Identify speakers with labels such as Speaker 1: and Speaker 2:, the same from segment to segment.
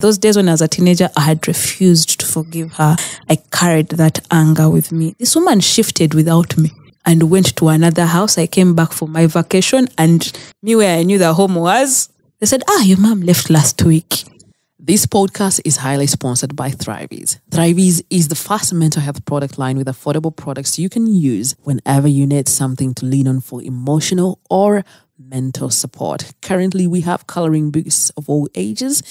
Speaker 1: those days when I was a teenager, I had refused to forgive her. I carried that anger with me. This woman shifted without me and went to another house. I came back for my vacation, and me where I knew the home was, they said, your mom left last week.
Speaker 2: This podcast is highly sponsored by Thriveys. Thriveys is the first mental health product line with affordable products you can use whenever you need something to lean on for emotional or mental support. Currently, we have coloring books of all ages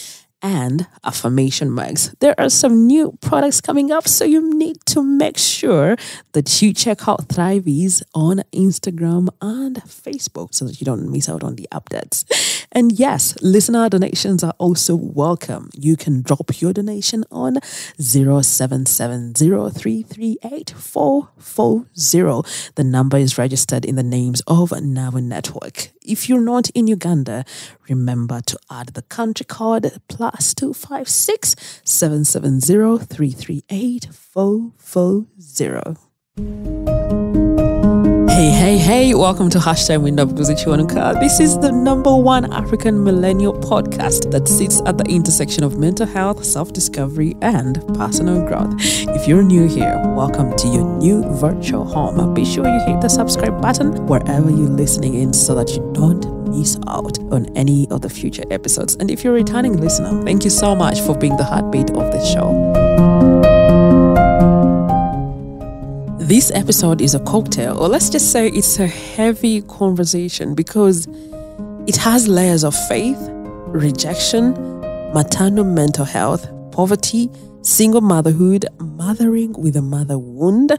Speaker 2: and affirmation mugs. There are some new products coming up, so you need to make sure that you check out Thriveys on Instagram and Facebook so that you don't miss out on the updates. And yes, listener donations are also welcome. You can drop your donation on 0770-338-440. The number is registered in the names of Now Network. If you're not in Uganda, remember to add the country code +256 770 338 440. Hey, welcome to #WinUpGuzichwanuka. This is the #1 African millennial podcast that sits at the intersection of mental health, self-discovery, and personal growth. If you're new here, welcome to your new virtual home. Be sure you hit the subscribe button wherever you're listening in so that you don't miss out on any of the future episodes. And if you're a returning listener, thank you so much for being the heartbeat of this show. This episode is a cocktail, or let's just say it's a heavy conversation because it has layers of faith, rejection, maternal mental health, poverty, single motherhood, mothering with a mother wound,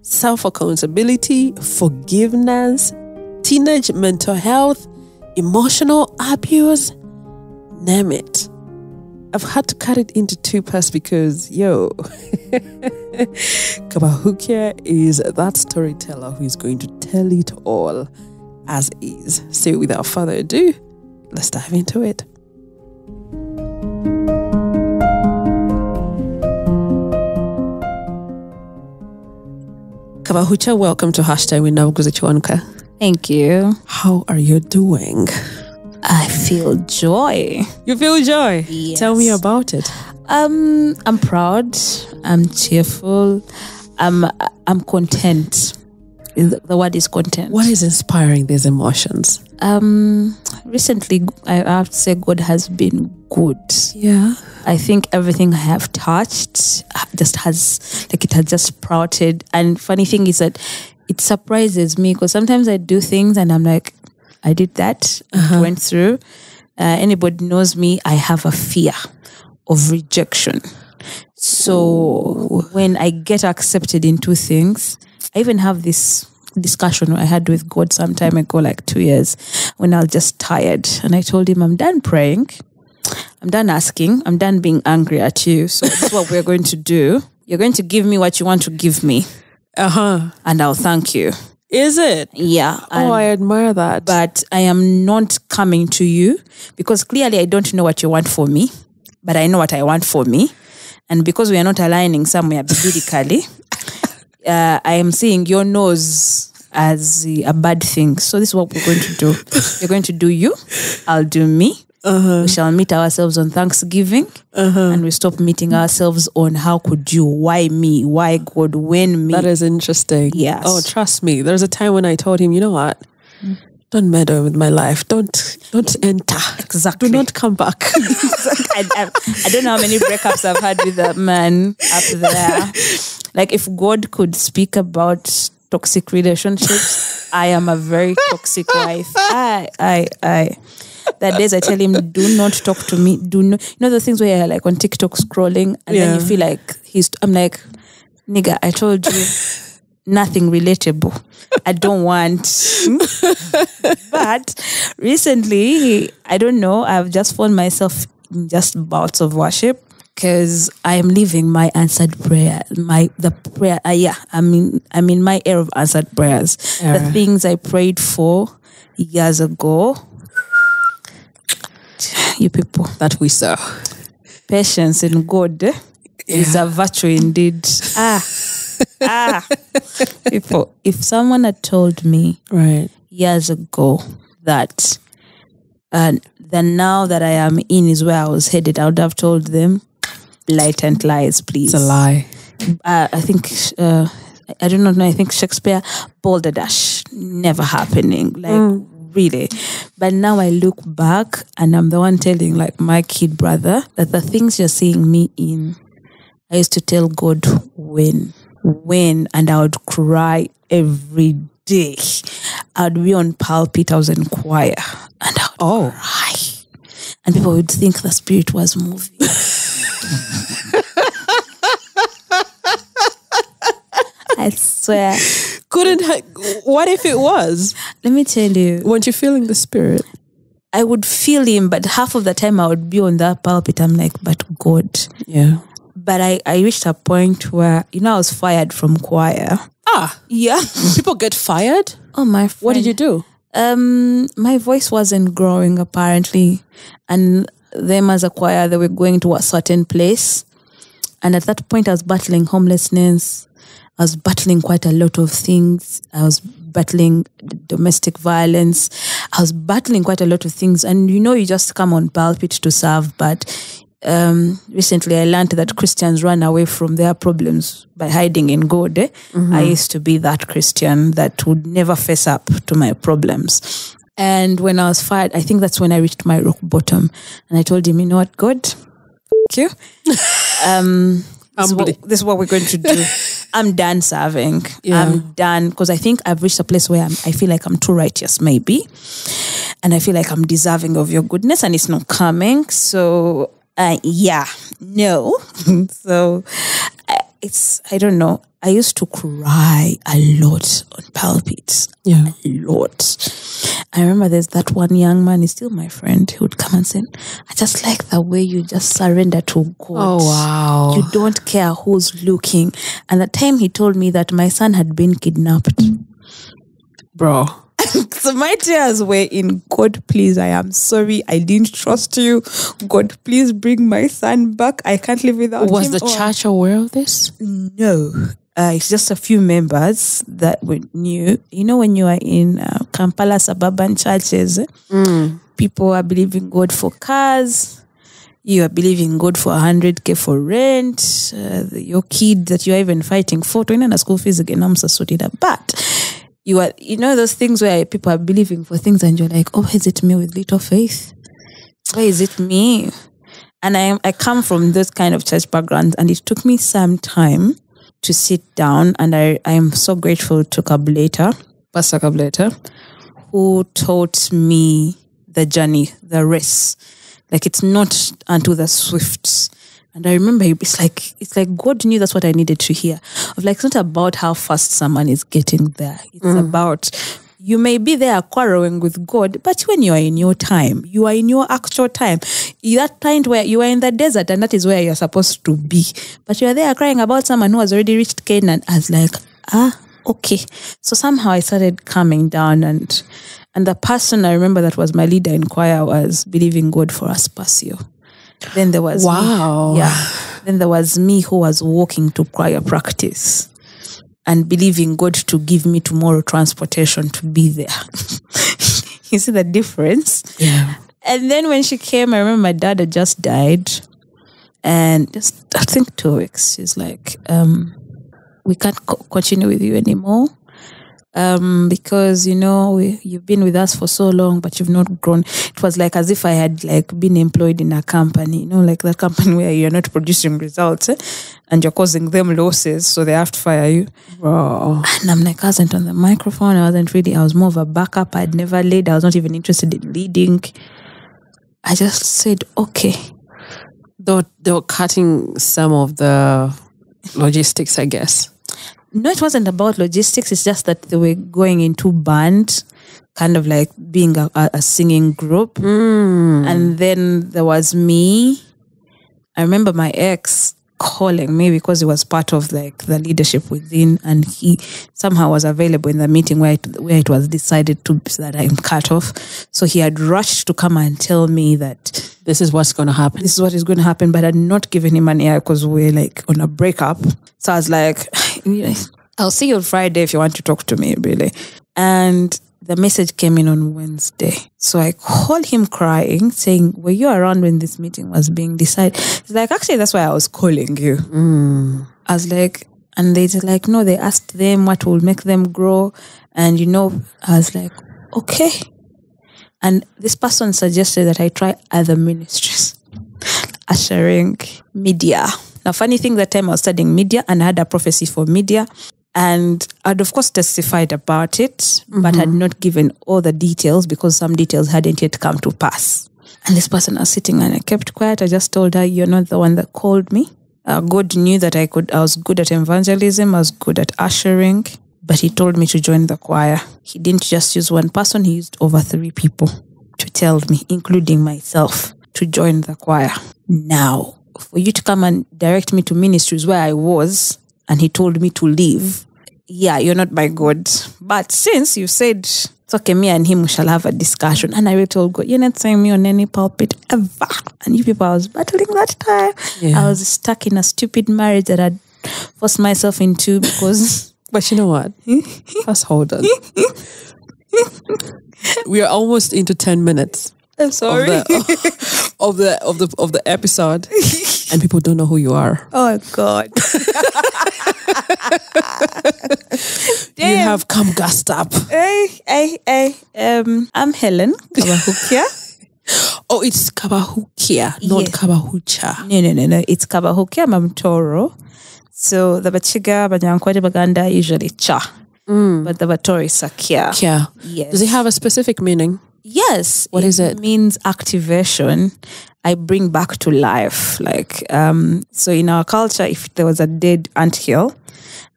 Speaker 2: self-accountability, forgiveness, teenage mental health, emotional abuse, name it. I've had to cut it into 2 parts because, Kabahukya is that storyteller who is going to tell it all as is. So without further ado, let's dive into it. Kabahukya, welcome to #WinUpGuzichwanuka.
Speaker 1: Thank you.
Speaker 2: How are you doing?
Speaker 1: I feel joy.
Speaker 2: You feel joy?
Speaker 1: Yes.
Speaker 2: Tell me about it.
Speaker 1: I'm proud. I'm cheerful. I'm content. The word is content.
Speaker 2: What is inspiring these emotions?
Speaker 1: Recently, I have to say God has been good.
Speaker 2: Yeah.
Speaker 1: I think everything I have touched just has, it has just sprouted. And funny thing is that it surprises me because sometimes I do things and I'm like, I did that, went through. Anybody knows me, I have a fear of rejection. So when I get accepted into things, I even have this discussion I had with God some time ago, like 2 years, when I was just tired. And I told him, I'm done praying. I'm done asking. I'm done being angry at you. So this is what we're going to do. You're going to give me what you want to give me. And I'll thank you.
Speaker 2: Is it?
Speaker 1: Yeah.
Speaker 2: I admire that.
Speaker 1: But I am not coming to you because clearly I don't know what you want for me, but I know what I want for me. And because we are not aligning somewhere biblically, I am seeing your nose as a bad thing. So this is what we're going to do. You're going to do you. I'll do me. We shall meet ourselves on Thanksgiving and we stop meeting ourselves on how could you, why me, why God, when me.
Speaker 2: That is interesting.
Speaker 1: Yes.
Speaker 2: Oh, trust me. There's a time when I told him, you know what? Don't meddle with my life. Don't enter.
Speaker 1: Exactly.
Speaker 2: Do not come back.
Speaker 1: I don't know how many breakups I've had with that man up there. Like if God could speak about toxic relationships, I am a very toxic wife. That days I tell him, do not talk to me. Do not, the things where you're like on TikTok scrolling and then you feel like I'm like, nigga, I told you nothing relatable. I don't want. But recently, I don't know, I've just found myself in just bouts of worship because I am living my answered prayer. I'm in my era of answered prayers. The things I prayed for years ago. You people
Speaker 2: that we saw.
Speaker 1: Patience in God is a virtue indeed. People, if someone had told me years ago that there the now that I am in is where I was headed. I would have told them blatant lies, please.
Speaker 2: It's a lie.
Speaker 1: I think I do not know. I think Shakespeare balderdash never happening. Like really. But now I look back and I'm the one telling like my kid brother that the things you're seeing me in, I used to tell God when, and I would cry every day. I'd be on pulpit, I was in choir, and I would cry. And people would think the spirit was moving. I swear.
Speaker 2: What if it was?
Speaker 1: Let me tell you.
Speaker 2: Weren't you feeling the spirit?
Speaker 1: I would feel him, but half of the time I would be on that pulpit. I'm like, but God.
Speaker 2: Yeah.
Speaker 1: But I reached a point where, I was fired from choir. Yeah.
Speaker 2: People get fired?
Speaker 1: Oh, my friend.
Speaker 2: What did you do?
Speaker 1: My voice wasn't growing apparently. And them as a choir, they were going to a certain place. And at that point I was battling homelessness. I was battling quite a lot of things. I was battling domestic violence. I was battling quite a lot of things. And you just come on pulpit to serve. But recently I learned that Christians run away from their problems by hiding in God. I used to be that Christian that would never face up to my problems. And when I was fired, I think that's when I reached my rock bottom. And I told him, you know what, God? F*** you. This is what we're going to do. I'm done serving. Yeah. I'm done because I think I've reached a place where I feel like I'm too righteous, maybe. And I feel like I'm deserving of your goodness and it's not coming. So, no. So, I don't know. I used to cry a lot on pulpits.
Speaker 2: Yeah.
Speaker 1: A lot. I remember there's that one young man, he's still my friend, who would come and say, I just like the way you just surrender to God.
Speaker 2: Oh, wow.
Speaker 1: You don't care who's looking. And the time he told me that my son had been kidnapped.
Speaker 2: Bro.
Speaker 1: So my tears were in, God, please, I am sorry. I didn't trust you. God, please bring my son back. I can't live without him.
Speaker 2: Was the church aware of this?
Speaker 1: No. It's just a few members that we knew. When you are in Kampala suburban churches, people are believing God for cars. You are believing God for 100K for rent. Your kid that you are even fighting for, to school fees again, but you are, those things where people are believing for things and you're like, oh, is it me with little faith? Why is it me? And I come from those kind of church backgrounds, and it took me some time to sit down, and I am so grateful to Pastor Kabuleta, who taught me the journey, the race. Like, it's not unto the swift. And I remember it's like God knew that's what I needed to hear. Of like, it's not about how fast someone is getting there. It's about, you may be there quarreling with God, but when you are in your time, you are in your actual time. That point where you are in the desert, and that is where you're supposed to be. But you are there crying about someone who has already reached Canaan. I was like, okay. So somehow I started calming down, and the person I remember that was my leader in choir was believing God for Aspacio. Then there was me. Yeah. Then there was me who was walking to choir practice and believing God to give me tomorrow transportation to be there. You see the difference?
Speaker 2: Yeah.
Speaker 1: And then when she came, I remember my dad had just died. And just, I think 2 weeks, she's like, we can't continue with you anymore. Because, you've been with us for so long, but you've not grown. It was like as if I had been employed in a company, like that company where you're not producing results, and you're causing them losses, so they have to fire you.
Speaker 2: Wow.
Speaker 1: And I'm like, I wasn't on the microphone. I was more of a backup. I'd never led. I was not even interested in leading. I just said, okay.
Speaker 2: They were cutting some of the logistics, I guess.
Speaker 1: No, it wasn't about logistics. It's just that they were going into band, kind of like being a singing group. And then there was me. I remember my ex calling me because he was part of the leadership within, and he somehow was available in the meeting where it was decided that I'm cut off. So he had rushed to come and tell me that
Speaker 2: this is what's going to happen.
Speaker 1: This is what is going to happen, but I'd not given him an ear because we were on a breakup. So I was like, I'll see you on Friday if you want to talk to me, really. And the message came in on Wednesday. So I called him crying, saying, were you around when this meeting was being decided? He's like, actually, that's why I was calling you. I was like, and they just like, no, they asked them what will make them grow. And, I was like, okay. And this person suggested that I try other ministries, ushering, media. Now, funny thing, that time I was studying media and I had a prophecy for media. And I'd, of course, testified about it, but had not given all the details because some details hadn't yet come to pass. And this person was sitting and I kept quiet. I just told her, you're not the one that called me. God knew that I was good at evangelism. I was good at ushering. But he told me to join the choir. He didn't just use one person. He used over 3 people to tell me, including myself, to join the choir. Now, for you to come and direct me to ministries where I was, and he told me to leave, yeah, you're not my God. But since you said, it's okay, me and him shall have a discussion. And I really told God, you're not saying me on any pulpit ever. And you people, I was battling that time. Yeah. I was stuck in a stupid marriage that I'd forced myself into because...
Speaker 2: But you know what? First, hold on. We are almost into 10 minutes.
Speaker 1: I'm sorry.
Speaker 2: Of the episode, and people don't know who you are.
Speaker 1: Oh God!
Speaker 2: You have come gassed up.
Speaker 1: I'm Hellen Kabahukya.
Speaker 2: Oh, it's Kabahukya, not Kabahukya.
Speaker 1: No. It's Kabahukya. I'm Toro. So the Bachiga, Banyankwadi, Baganda usually cha. But the Batori is a kia.
Speaker 2: Kia.
Speaker 1: Yes.
Speaker 2: Does it have a specific meaning?
Speaker 1: Yes.
Speaker 2: What is it?
Speaker 1: It means activation. I bring back to life. So in our culture, if there was a dead anthill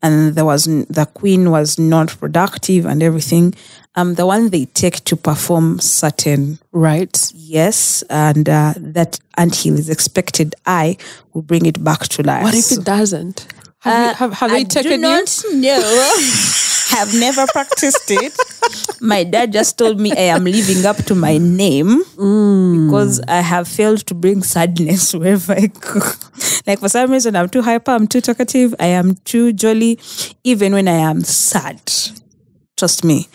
Speaker 1: and the queen was not productive and everything, the one they take to perform certain
Speaker 2: rites.
Speaker 1: Yes. And that anthill is expected I will bring it back to life.
Speaker 2: What if it doesn't? Have they taken you?
Speaker 1: I do not know. Have never practiced it. My dad just told me I am living up to my name because I have failed to bring sadness wherever I go. Like for some reason, I'm too hyper, I'm too talkative, I am too jolly, even when I am sad. Trust me,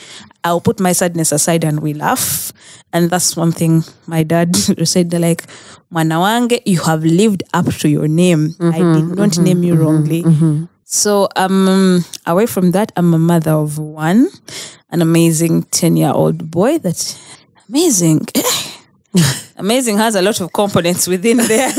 Speaker 1: I'll put my sadness aside and we laugh. And that's one thing my dad said, like, Manawange, you have lived up to your name. I did not name you wrongly. So away from that, I'm a mother of one, an amazing 10-year-old boy. That's amazing. Amazing has a lot of components within there.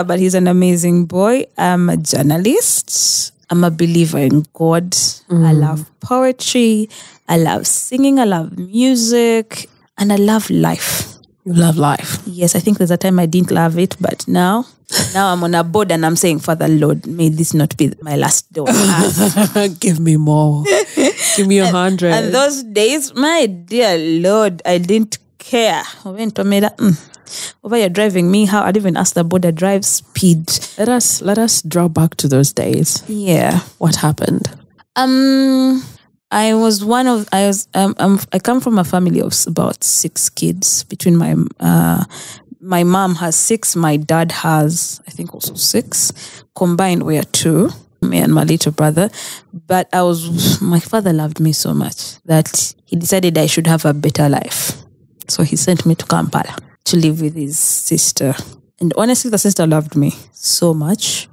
Speaker 1: But he's an amazing boy. I'm a journalist. I'm a believer in God. I love poetry. I love singing. I love music. And I love life.
Speaker 2: You love life.
Speaker 1: Yes, I think there's a time I didn't love it, but now I'm on a board and I'm saying, Father Lord, may this not be my last day on earth.
Speaker 2: Give me more. Give me 100.
Speaker 1: And those days, my dear Lord, I didn't care. I went to me that, over you're driving me, how I'd even ask the border drive speed.
Speaker 2: Let us draw back to those days.
Speaker 1: Yeah.
Speaker 2: What happened?
Speaker 1: I come from a family of about 6 kids. Between my mom has 6, my dad has, I think, also 6. Combined, we are 2, me and my little brother. But my father loved me so much that he decided I should have a better life. So he sent me to Kampala to live with his sister. And honestly, the sister loved me so much.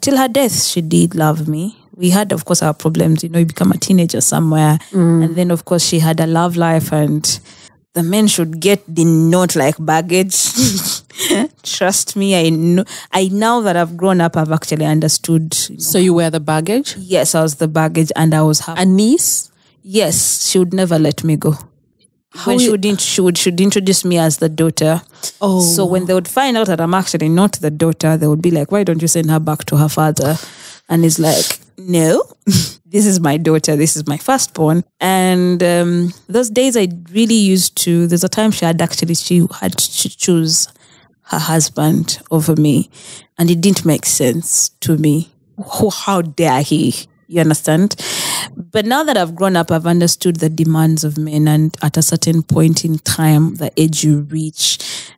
Speaker 1: Till her death, she did love me. We had, of course, our problems. You become a teenager somewhere. And then, of course, she had a love life and the men should get the note like baggage. Trust me, I know. Now that I've grown up, I've actually understood.
Speaker 2: So you were the baggage?
Speaker 1: Yes, I was the baggage and I was happy.
Speaker 2: A niece?
Speaker 1: Yes, she would never let me go. When she would introduce me as the daughter. Oh. So when they would find out that I'm actually not the daughter, they would be like, why don't you send her back to her father? And it's like, no, this is my daughter. This is my firstborn. And those days I really used to, there's a time she had to choose her husband over me. And it didn't make sense to me. How dare he? You understand? But now that I've grown up, I've understood the demands of men. And at a certain point in time, the age you reach,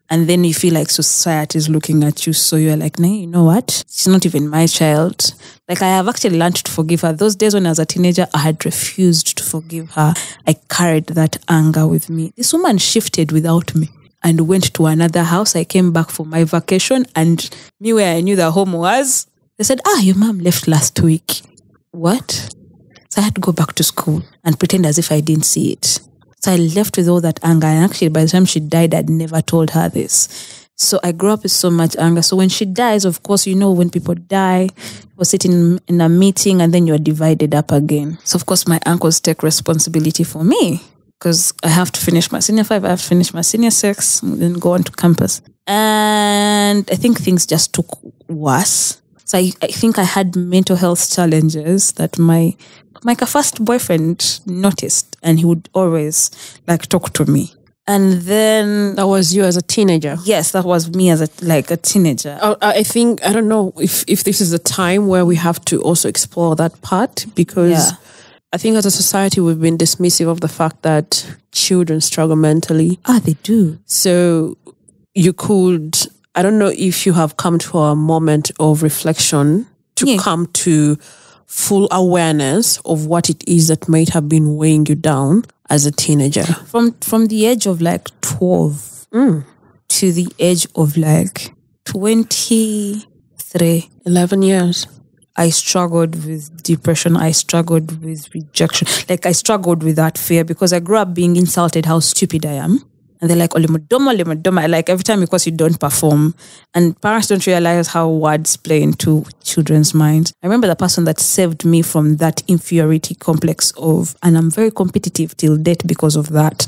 Speaker 1: And then you feel like society is looking at you. So you're like, nah, you know what? She's not even my child. Like, I have actually learned to forgive her. Those days when I was a teenager, I had refused to forgive her. I carried that anger with me. This woman shifted without me and went to another house. I came back for my vacation, and me where I knew the home was, they said, your mom left last week. What? So I had to go back to school and pretend as if I didn't see it. So I left with all that anger. And actually, by the time she died, I'd never told her this. So I grew up with so much anger. So when she dies, of course, when people die, you're sitting in a meeting and then you're divided up again. So of course, my uncles take responsibility for me because I have to finish my senior 5, I have to finish my senior 6, and then go on to campus. And I think things just took worse. So I think I had mental health challenges that my first boyfriend noticed, and he would always talk to me. And then
Speaker 2: that was you as a teenager.
Speaker 1: Yes, that was me as a teenager.
Speaker 2: I think, I don't know if this is the time where we have to also explore that part, because I think as a society we've been dismissive of the fact that children struggle mentally.
Speaker 1: They do.
Speaker 2: So you could, I don't know if you have come to a moment of reflection to come to full awareness of what it is that might have been weighing you down as a teenager.
Speaker 1: From the age of 12 to the age of 23.
Speaker 2: 11 years.
Speaker 1: I struggled with depression. I struggled with rejection. I struggled with that fear because I grew up being insulted how stupid I am. And they're like, Olimodoma. Like every time because you don't perform. And parents don't realize how words play into children's minds. I remember the person that saved me from that inferiority complex and I'm very competitive till date because of that.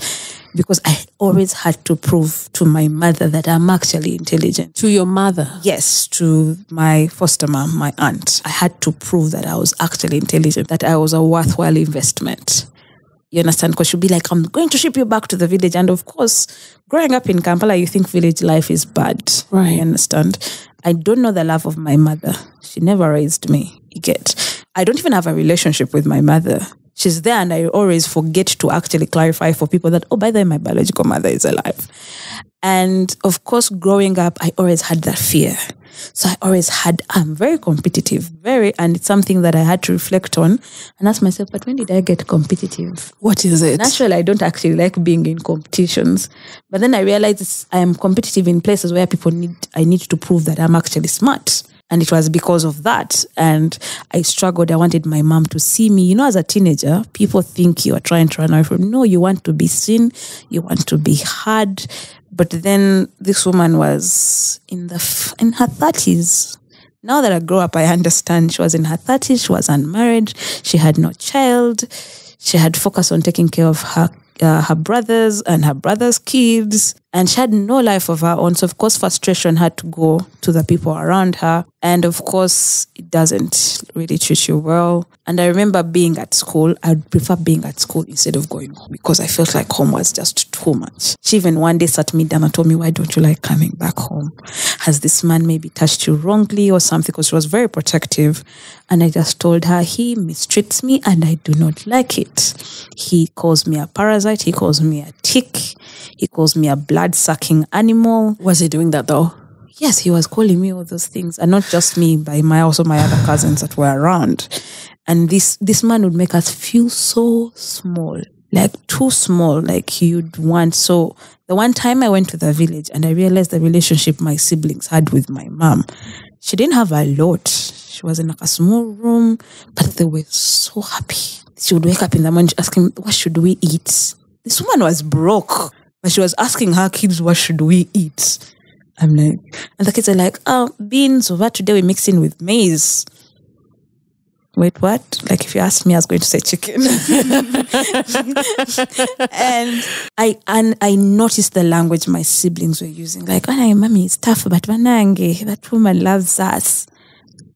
Speaker 1: Because I always had to prove to my mother that I'm actually intelligent.
Speaker 2: To your mother?
Speaker 1: Yes, to my foster mom, my aunt. I had to prove that I was actually intelligent, that I was a worthwhile investment. You understand? Because she'll be like, I'm going to ship you back to the village. And of course, growing up in Kampala, you think village life is bad.
Speaker 2: Right.
Speaker 1: You understand? I don't know the love of my mother. She never raised me. You get? I don't even have a relationship with my mother. She's there and I always forget to actually clarify for people that, by the way, my biological mother is alive. And of course, growing up, I always had that fear. So I'm very competitive, and it's something that I had to reflect on and ask myself, but when did I get competitive?
Speaker 2: What is it?
Speaker 1: Naturally, I don't actually like being in competitions. But then I realized I am competitive in places where I need to prove that I'm actually smart. And it was because of that. And I struggled. I wanted my mom to see me. As a teenager, people think you are trying to run away from. No, you want to be seen. You want to be heard. But then this woman was in her 30s. Now that I grow up, I understand she was in her 30s. She was unmarried. She had no child. She had focused on taking care of her brothers and her brothers' kids. And she had no life of her own. So, of course, frustration had to go to the people around her. And, of course, it doesn't really treat you well. And I remember being at school. I would prefer being at school instead of going home because I felt like home was just too much. She even one day sat me down and told me, why don't you like coming back home? Has this man maybe touched you wrongly or something? Because she was very protective. And I just told her, he mistreats me and I do not like it. He calls me a parasite. He calls me a tick. He calls me a blood-sucking animal.
Speaker 2: Was he doing that though?
Speaker 1: Yes, he was calling me all those things. And not just me, but also my other cousins that were around. And this man would make us feel so small. Too small, you'd want. So the one time I went to the village and I realized the relationship my siblings had with my mom. She didn't have a lot. She was in a small room, but they were so happy. She would wake up in the morning asking, what should we eat? This woman was broke, but she was asking her kids, what should we eat? I'm like, and the kids are like, beans, what today we mix in with maize. Wait, what? If you asked me, I was going to say chicken. and I noticed the language my siblings were using. Mommy, it's tough, but Vanange, that woman loves us.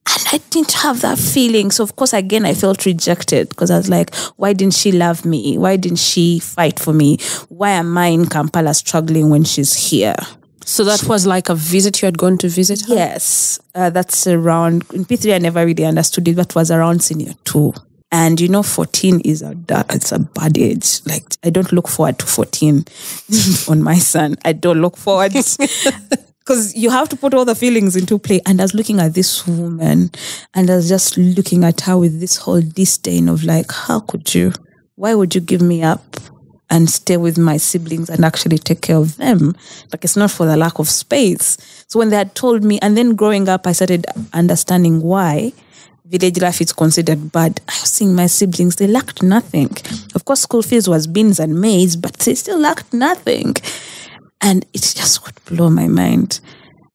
Speaker 1: And I didn't have that feeling. So, of course, again, I felt rejected because I was like, why didn't she love me? Why didn't she fight for me? Why am I in Kampala struggling when she's here?
Speaker 2: So that was like a visit you had gone to visit her?
Speaker 1: Yes. That's around, in P3 I never really understood it, but was around senior 2. And 14 it's a bad age. Like, I don't look forward to 14 on my son. I don't look forward because you have to put all the feelings into play. And I was looking at this woman and I was just looking at her with this whole disdain of like, how could you? Why would you give me up and stay with my siblings and actually take care of them? Like, it's not for the lack of space. So when they had told me, and then growing up, I started understanding why village life is considered bad. I was seeing my siblings, they lacked nothing. Of course, school fees was beans and maize, but they still lacked nothing. And it just would blow my mind.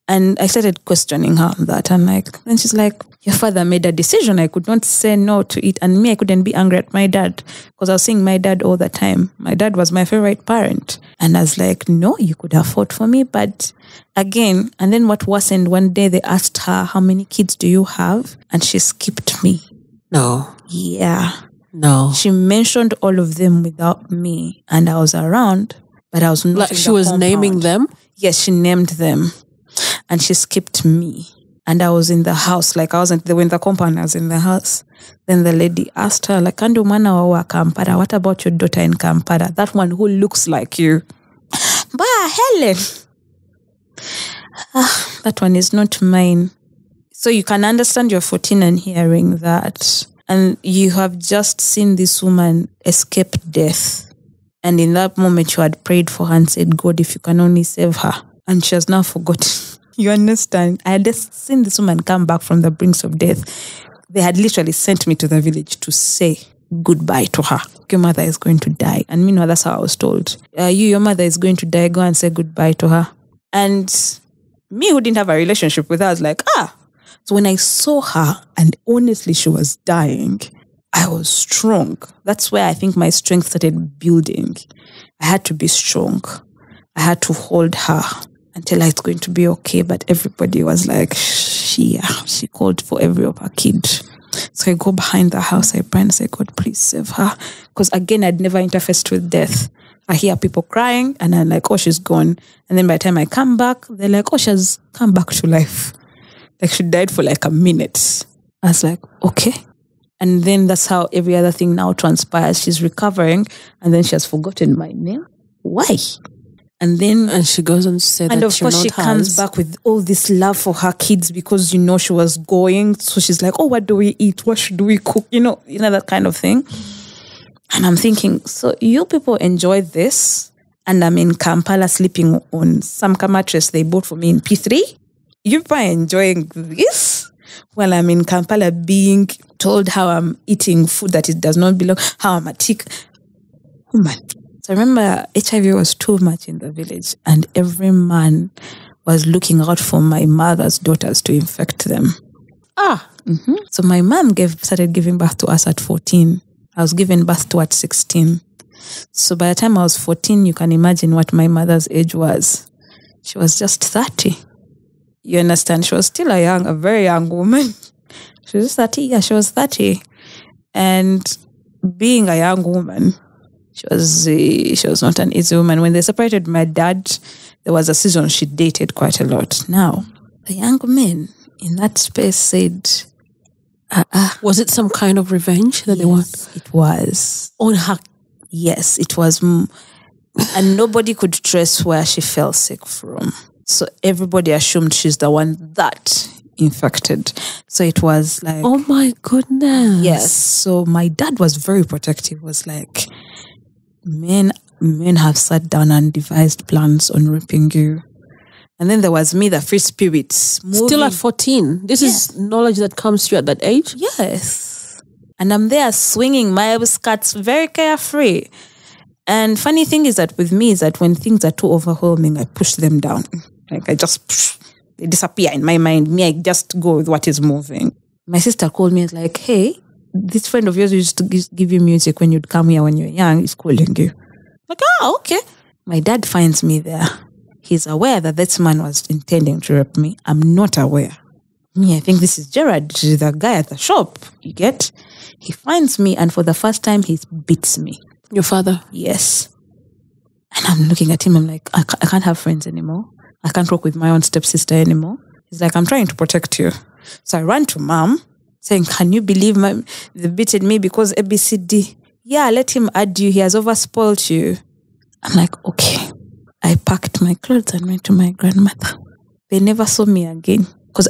Speaker 1: And I started questioning her on that. And then she's like, your father made a decision. I could not say no to it. And me, I couldn't be angry at my dad because I was seeing my dad all the time. My dad was my favorite parent. And I was like, no, you could have fought for me. But again, and then what worsened, one day they asked her, how many kids do you have? And she skipped me.
Speaker 2: No.
Speaker 1: Yeah.
Speaker 2: No.
Speaker 1: She mentioned all of them without me. And I was around, but I was not
Speaker 2: like she was
Speaker 1: compound.
Speaker 2: naming them?
Speaker 1: Yes, she named them. And she skipped me. And I was in the house. Like, I wasn't, they were in the compound, I was in the house. Then the lady asked her, like, Kandu mana wa Kampala, what about your daughter in Kampala? That one who looks like you. Bah, Helen. That one is not mine. So you can understand you're 14 and hearing that. And you have just seen this woman escape death. And in that moment, you had prayed for her and said, God, if you can only save her. And she has now forgotten. You understand? I had just seen this woman come back from the brink of death. They had literally sent me to the village to say goodbye to her. Your mother is going to die. And meanwhile, that's how I was told. Your mother is going to die. Go and say goodbye to her. And me, who didn't have a relationship with her, I was like, So when I saw her, and honestly, she was dying, I was strong. That's where I think my strength started building. I had to be strong. I had to hold her until it's going to be okay. But everybody was like, she called for every of her kid. So I go behind the house, I pray and say, God, please save her. Because again, I'd never interfaced with death. I hear people crying and I'm like, oh, she's gone. And then by the time I come back, they're like, oh, she's come back to life. Like, she died for like a minute. I was like, okay. And then that's how every other thing now transpires. She's recovering and then she has forgotten my name. Why? And she goes on to say that, and of course she comes back with all this love for her kids because she was going. So she's like, oh, what do we eat? What should we cook? That kind of thing. And I'm thinking, so you people enjoy this, and I'm in Kampala sleeping on some mattress they bought for me in P3. You people are enjoying this while I'm in Kampala being told how I'm eating food that it does not belong, how I'm a tick. Oh man. So I remember HIV was too much in the village and every man was looking out for my mother's daughters to infect them. Mm-hmm. So my mom started giving birth to us at 14. I was given birth to at 16. So by the time I was 14, you can imagine what my mother's age was. She was just 30. You understand? She was still a very young woman. She was 30. Yeah, she was 30. And being a young woman, she was not an easy woman. When they separated my dad, there was a season she dated quite a lot. Now, the young men in that space said,
Speaker 2: was it some kind of revenge that they want?
Speaker 1: It was.
Speaker 2: On her?
Speaker 1: Yes, it was. And nobody could trace where she fell sick from. So everybody assumed she's the one that infected. So it was like,
Speaker 2: oh my goodness.
Speaker 1: Yes. So my dad was very protective. Was like, men have sat down and devised plans on raping you. And then there was me, the free spirit.
Speaker 2: Still at 14. This is knowledge that comes to you at that age?
Speaker 1: Yes. And I'm there swinging my skirts very carefree. And funny thing is that with me is that when things are too overwhelming, I push them down. Like they disappear in my mind. Me, I just go with what is moving. My sister called me and was like, hey, this friend of yours used to give you music when you'd come here when you're young. He's calling you. Like, okay. My dad finds me there. He's aware that this man was intending to rape me. I'm not aware. Me, I think this is Gerard, the guy at the shop. You get? He finds me and for the first time, he beats me.
Speaker 2: Your father?
Speaker 1: Yes. And I'm looking at him. I'm like, I can't have friends anymore. I can't work with my own stepsister anymore. He's like, I'm trying to protect you. So I ran to mom saying, can you believe they beaten me because ABCD? Yeah, let him add you. He has overspoiled you. I'm like, okay. I packed my clothes and went to my grandmother. They never saw me again. Because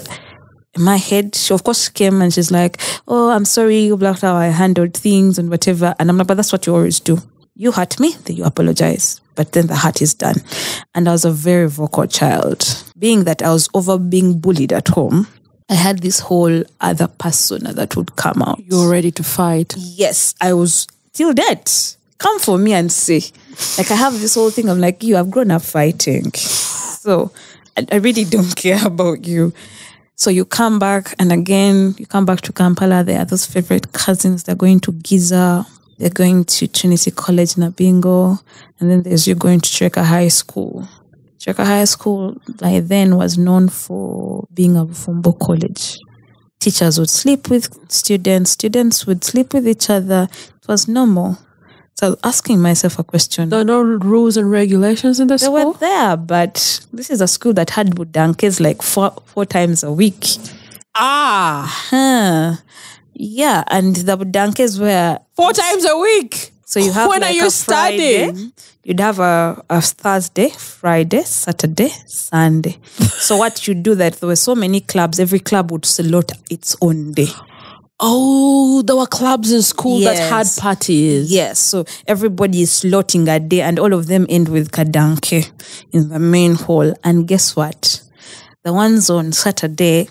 Speaker 1: in my head, she of course came and she's like, oh, I'm sorry, you blocked how I handled things and whatever. And I'm like, but that's what you always do. You hurt me, then you apologize. But then the hurt is done. And I was a very vocal child. Being that I was being bullied at home, I had this whole other persona that would come out.
Speaker 2: You were ready to fight.
Speaker 1: Yes, I was till that. Come for me and say. Like I have this whole thing. I'm like, you have grown up fighting. So I really don't care about you. So you come back and again, you come back to Kampala. There are those favorite cousins. They're going to Giza. They're going to Trinity College, Nabingo. And then there's you going to Cheka High School. Cheka High School by then was known for being a Bufumbo college. Teachers would sleep with students. Students would sleep with each other. It was normal. So I was asking myself a question.
Speaker 2: There are no rules and regulations in the school?
Speaker 1: They were there, but this is a school that had budankes like four times a week. Yeah, and the budankes were
Speaker 2: 4 times a week.
Speaker 1: So you have
Speaker 2: when
Speaker 1: like
Speaker 2: are you
Speaker 1: a Friday,
Speaker 2: studying?
Speaker 1: You'd have a Thursday, Friday, Saturday, Sunday. So what you do that there were so many clubs, every club would slot its own day.
Speaker 2: Oh, there were clubs in school that had parties.
Speaker 1: Yes, so everybody is slotting a day and all of them end with kadanke in the main hall. And guess what? The ones on Saturday,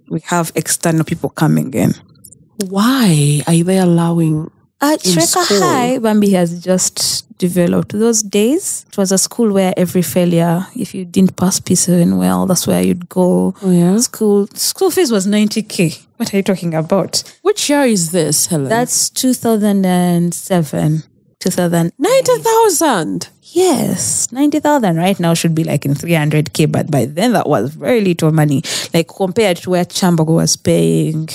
Speaker 1: we have external people coming in.
Speaker 2: Why are they allowing
Speaker 1: At Shreka High, Bambi has just developed. Those days, it was a school where every failure, if you didn't pass P7 well, that's where you'd go.
Speaker 2: Oh, yeah?
Speaker 1: School fees was 90K. What are you talking about?
Speaker 2: Which year is this, Helen?
Speaker 1: That's 2007.
Speaker 2: 90,000.
Speaker 1: Yes, 90,000 right now should be like in 300K, but by then that was very little money. Like compared to where Chambago was paying,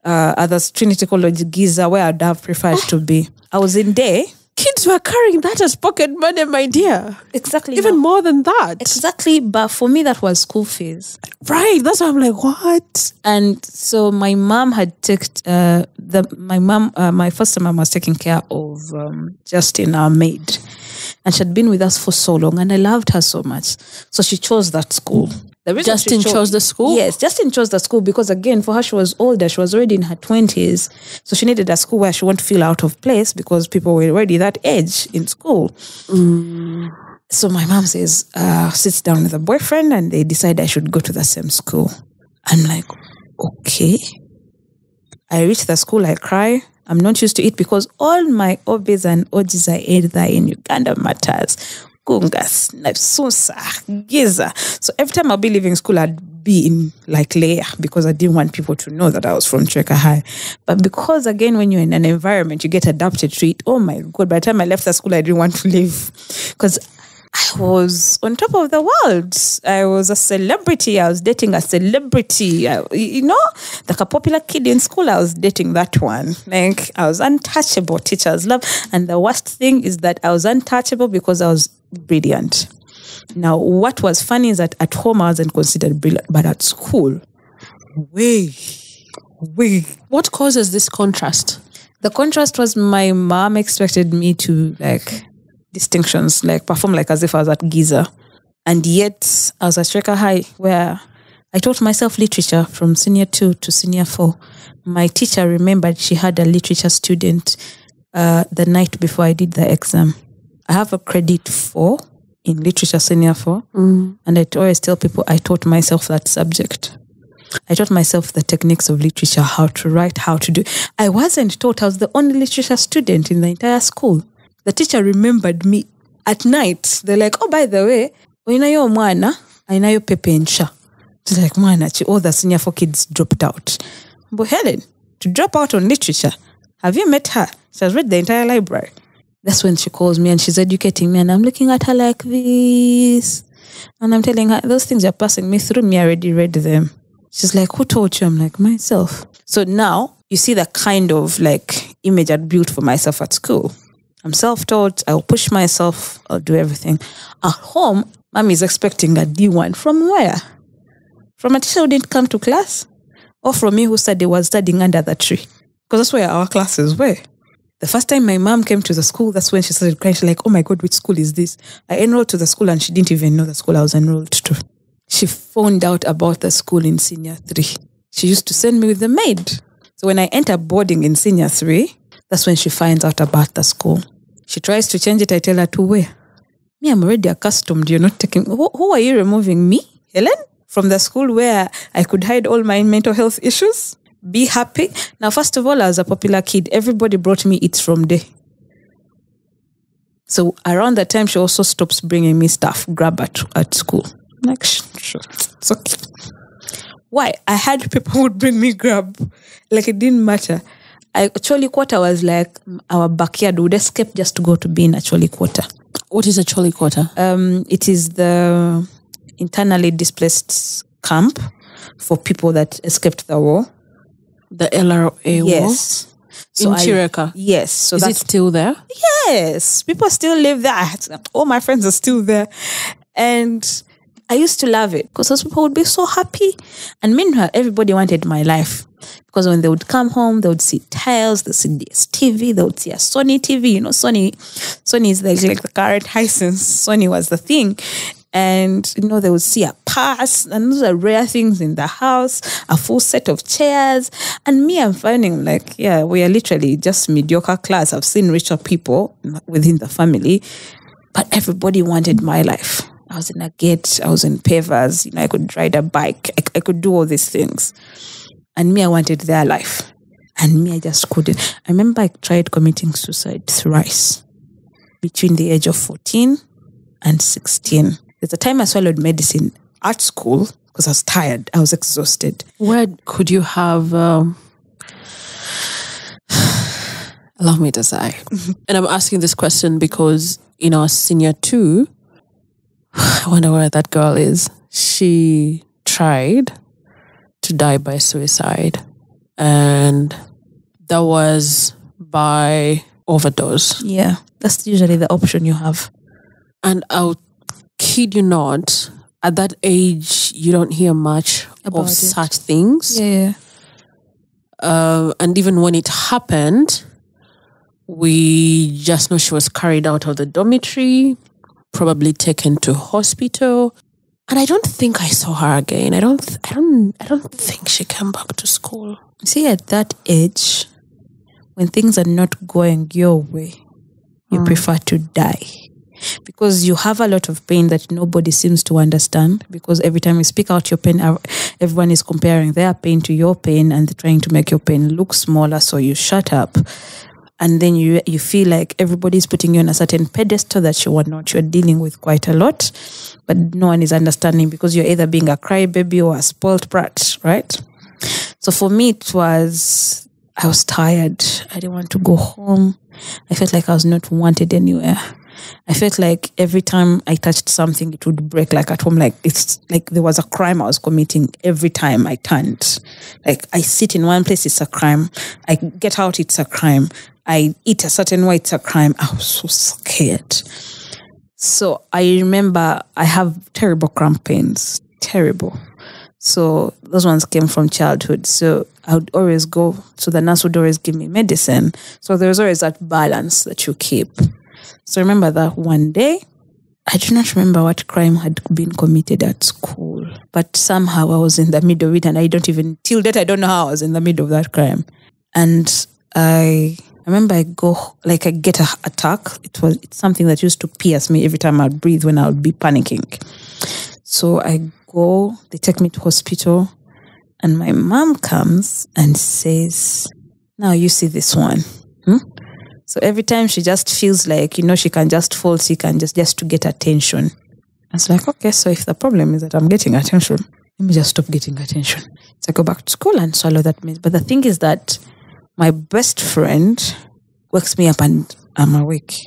Speaker 1: others Trinity College Giza, where I'd have preferred to be. I was in there.
Speaker 2: Kids were carrying that as pocket money, my dear.
Speaker 1: Exactly.
Speaker 2: Even more than that.
Speaker 1: Exactly, but for me that was school fees.
Speaker 2: Right, that's why I'm like, what?
Speaker 1: And so my mom had taken my foster mom was taking care of Justin, our maid. And she'd been with us for so long and I loved her so much. So she chose that school.
Speaker 2: Justin chose the school?
Speaker 1: Yes, Justin chose the school because again, for her, she was older. She was already in her 20s. So she needed a school where she won't feel out of place because people were already that age in school. So my mom says, sits down with a boyfriend and they decide I should go to the same school. I'm like, okay. I reach the school, I cry. I'm not used to it because all my obis and OGs I ate there in Uganda matters. Gungas, Susa, Giza. So every time I'll be leaving school, I'd be in like layer because I didn't want people to know that I was from Cheka High. But because again, when you're in an environment, you get adapted to it. Oh my God, by the time I left the school, I didn't want to leave because I was on top of the world. I was a celebrity. I was dating a celebrity. Like a popular kid in school, I was dating that one. Like I was untouchable. Teachers love. And the worst thing is that I was untouchable because I was brilliant. Now, what was funny is that at home I wasn't considered brilliant, but at school,
Speaker 2: What causes this contrast?
Speaker 1: The contrast was my mom expected me to distinctions, perform like as if I was at Giza. And yet I was at Cheka High where I taught myself literature from senior 2 to senior 4. My teacher remembered she had a literature student the night before I did the exam. I have a credit 4 in literature senior 4. And I always tell people I taught myself that subject. I taught myself the techniques of literature, how to write, how to do. I wasn't taught. I was the only literature student in the entire school. The teacher remembered me at night. They're like, oh, by the way, oinayo mwana, ainayo pepe nsha. She's like, mwana, all the senior 4 kids dropped out. But Helen, to drop out on literature, have you met her? She has read the entire library. That's when she calls me and she's educating me and I'm looking at her like this. And I'm telling her, those things are passing me through, me already read them. She's like, who taught you? I'm like, myself. So now you see the kind of image I'd built for myself at school. I'm self-taught. I'll push myself. I'll do everything. At home, Mommy is expecting a D1. From where? From a teacher who didn't come to class? or from me who was studying under the tree. Because that's where our classes were. The first time my mom came to the school, that's when she started crying. She's like, oh my God, which school is this? I enrolled to the school and she didn't even know the school I was enrolled to. She found out about the school in senior 3. She used to send me with the maid. So when I enter boarding in senior 3, that's when she finds out about the school. She tries to change it. I tell her to where? Me, I'm already accustomed. You're not taking... Who are you removing? Me, Helen? From the school where I could hide all my mental health issues? Be happy. Now, first of all, I was a popular kid. Everybody brought me It's From Day. So around that time, she also stops bringing me stuff, grab at school. I'm like, sure, it's okay. Why? I had people who would bring me grab. Like, it didn't matter. Choli Quarter was like our backyard. We would escape just to go to be in a Choli Quarter.
Speaker 2: What is a Choli Quarter?
Speaker 1: It is the internally displaced camp for people that escaped the war.
Speaker 2: The LRA war?
Speaker 1: Yes.
Speaker 2: So in Chireka?
Speaker 1: Yes. So
Speaker 2: is it still there?
Speaker 1: Yes. People still live there. All my friends are still there. And I used to love it because those people would be so happy. And meanwhile, everybody wanted my life. Because when they would come home, they would see tiles, they would see DSTV, they would see a Sony TV. You know, Sony is like the current Hisense. Sony was the thing. And, you know, they would see a pass, and those are rare things in the house, a full set of chairs. And me, I'm finding like, yeah, we are literally just mediocre class. I've seen richer people within the family, but everybody wanted my life. I was in a gate, I was in pavers, you know, I could ride a bike, I could do all these things. And me, I wanted their life. And me, I just couldn't. I remember I tried committing suicide thrice between the age of 14 and 16. There's a time I swallowed medicine at school because I was tired. I was exhausted.
Speaker 2: Where could you have... allow me to say. And I'm asking this question because in our senior 2, I wonder where that girl is. She tried to die by suicide. And that was by overdose.
Speaker 1: Yeah, that's usually the option you have.
Speaker 2: And I'll kid you not, at that age, you don't hear much of such things.
Speaker 1: Yeah.
Speaker 2: And even when it happened, we just know she was carried out of the dormitory, probably taken to hospital. And I don't think I saw her again. I don't think she came back to school.
Speaker 1: See, at that age, when things are not going your way, you prefer to die. Because you have a lot of pain that nobody seems to understand. Because every time you speak out your pain, everyone is comparing their pain to your pain and trying to make your pain look smaller, so you shut up. And then you feel like everybody's putting you on a certain pedestal that you are not. You're dealing with quite a lot, but no one is understanding because you're either being a crybaby or a spoiled brat, right? So for me, I was tired. I didn't want to go home. I felt like I was not wanted anywhere. I felt like every time I touched something, it would break, like at home. Like it's like there was a crime I was committing every time I turned. Like I sit in one place, it's a crime. I get out, it's a crime. I eat a certain way, it's a crime. I was so scared. So I remember I have terrible cramp pains. Terrible. So those ones came from childhood. So I would always go, so the nurse would always give me medicine. So there was always that balance that you keep. So I remember that one day, I do not remember what crime had been committed at school, but somehow I was in the middle of it, and till date, I don't know how I was in the middle of that crime. And I remember I get an attack. It's something that used to pierce me every time I would breathe when I would be panicking. So I go, they take me to hospital, and my mom comes and says, now you see this one. So every time she just feels like, you know, she can just fall sick and just to get attention. I was like, okay, so if the problem is that I'm getting attention, let me just stop getting attention. So I go back to school and swallow that meds. But the thing is that my best friend wakes me up and I'm awake.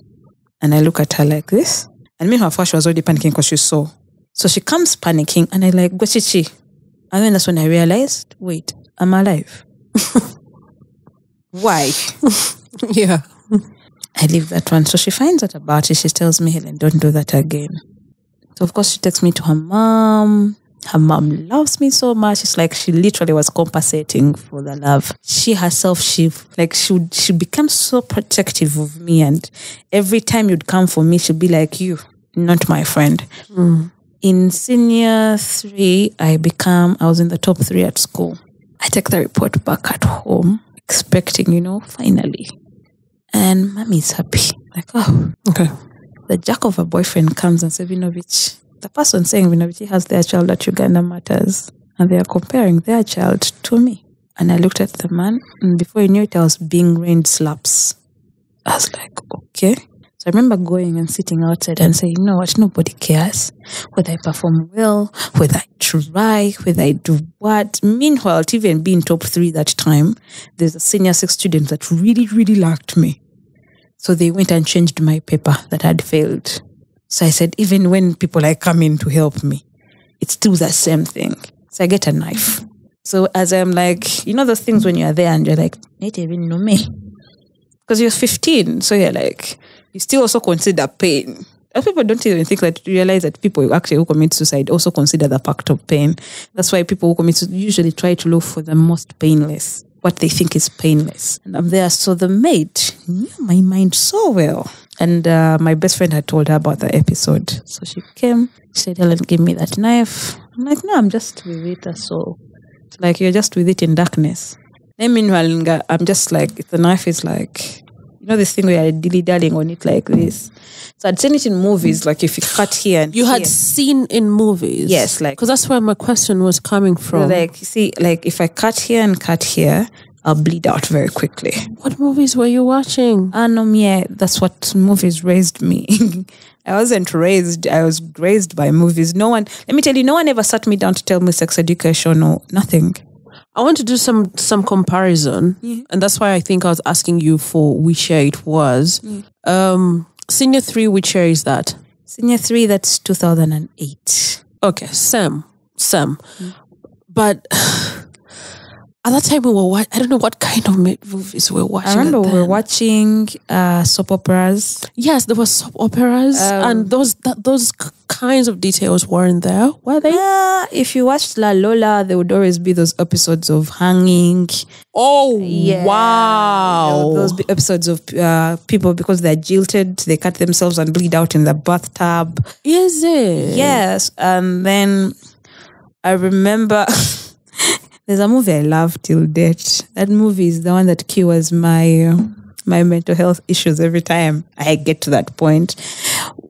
Speaker 1: And I look at her like this. And meanwhile, first she was already panicking because she saw. So she comes panicking and I like, Gochichi. And then that's when I realized, wait, I'm alive. Why?
Speaker 2: Yeah.
Speaker 1: I leave that one. So she finds out about it. She tells me, Helen, don't do that again. So of course she takes me to her mom. Her mom loves me so much. It's like she literally was compensating for the love. She herself, she became so protective of me. And every time you'd come for me, she'd be like, you, not my friend. In senior 3, I was in the top 3 at school. I take the report back at home, expecting, finally. And mommy's happy. Like, oh,
Speaker 2: okay.
Speaker 1: The jack of a boyfriend comes and says, Vinovich, the person saying Vinovich has their child at Uganda Matters, and they are comparing their child to me. And I looked at the man, and before I knew it, I was being rained slaps. I was like, okay. So I remember going and sitting outside and saying, you know what, nobody cares whether I perform well, whether I try, whether I do what. Meanwhile, to even be in top 3 that time, there's a senior 6 student that really, really liked me. So they went and changed my paper that had failed. So I said, even when people are coming to help me, it's still the same thing. So I get a knife. So as I'm like, those things when you're there and you're like, not even know me. Because you're 15. So you're like, you still also consider pain. And people don't even think that realize that people actually who commit suicide also consider the fact of pain. That's why people who commit suicide usually try to look for the most painless, what they think is painless. And I'm there. So the maid knew my mind so well. And my best friend had told her about the episode. So she came, she said, Helen, give me that knife. I'm like, no, I'm just with it. So it's like, you're just with it in darkness. Then meanwhile, I'm just like, the knife is like, this thing where you're dilly-dallying on it like this. So I'd seen it in movies, like if you cut here and
Speaker 2: you
Speaker 1: here.
Speaker 2: had seen in movies?
Speaker 1: Yes.
Speaker 2: Because that's where my question was coming from.
Speaker 1: Like, you see, like if I cut here, I'll bleed out very quickly.
Speaker 2: What movies were you watching?
Speaker 1: No, that's what movies raised me. I wasn't raised. I was raised by movies. No one ever sat me down to tell me sex education or nothing.
Speaker 2: I want to do some comparison. Yeah. And that's why I think I was asking you for which year it was. Senior 3, which year is that?
Speaker 1: Senior 3, that's 2008.
Speaker 2: Okay, Sam. But at that time, we were I don't know what kind of movies we were watching.
Speaker 1: I remember we were watching soap operas.
Speaker 2: Yes, there were soap operas, and those kinds of details weren't there, were they?
Speaker 1: If you watched La Lola, there would always be those episodes of hanging.
Speaker 2: Oh, yeah. Wow!
Speaker 1: Those episodes of people, because they're jilted, they cut themselves and bleed out in the bathtub.
Speaker 2: Is it?
Speaker 1: Yes, and then I remember. There's a movie I love till date. That movie is the one that cures my mental health issues every time I get to that point.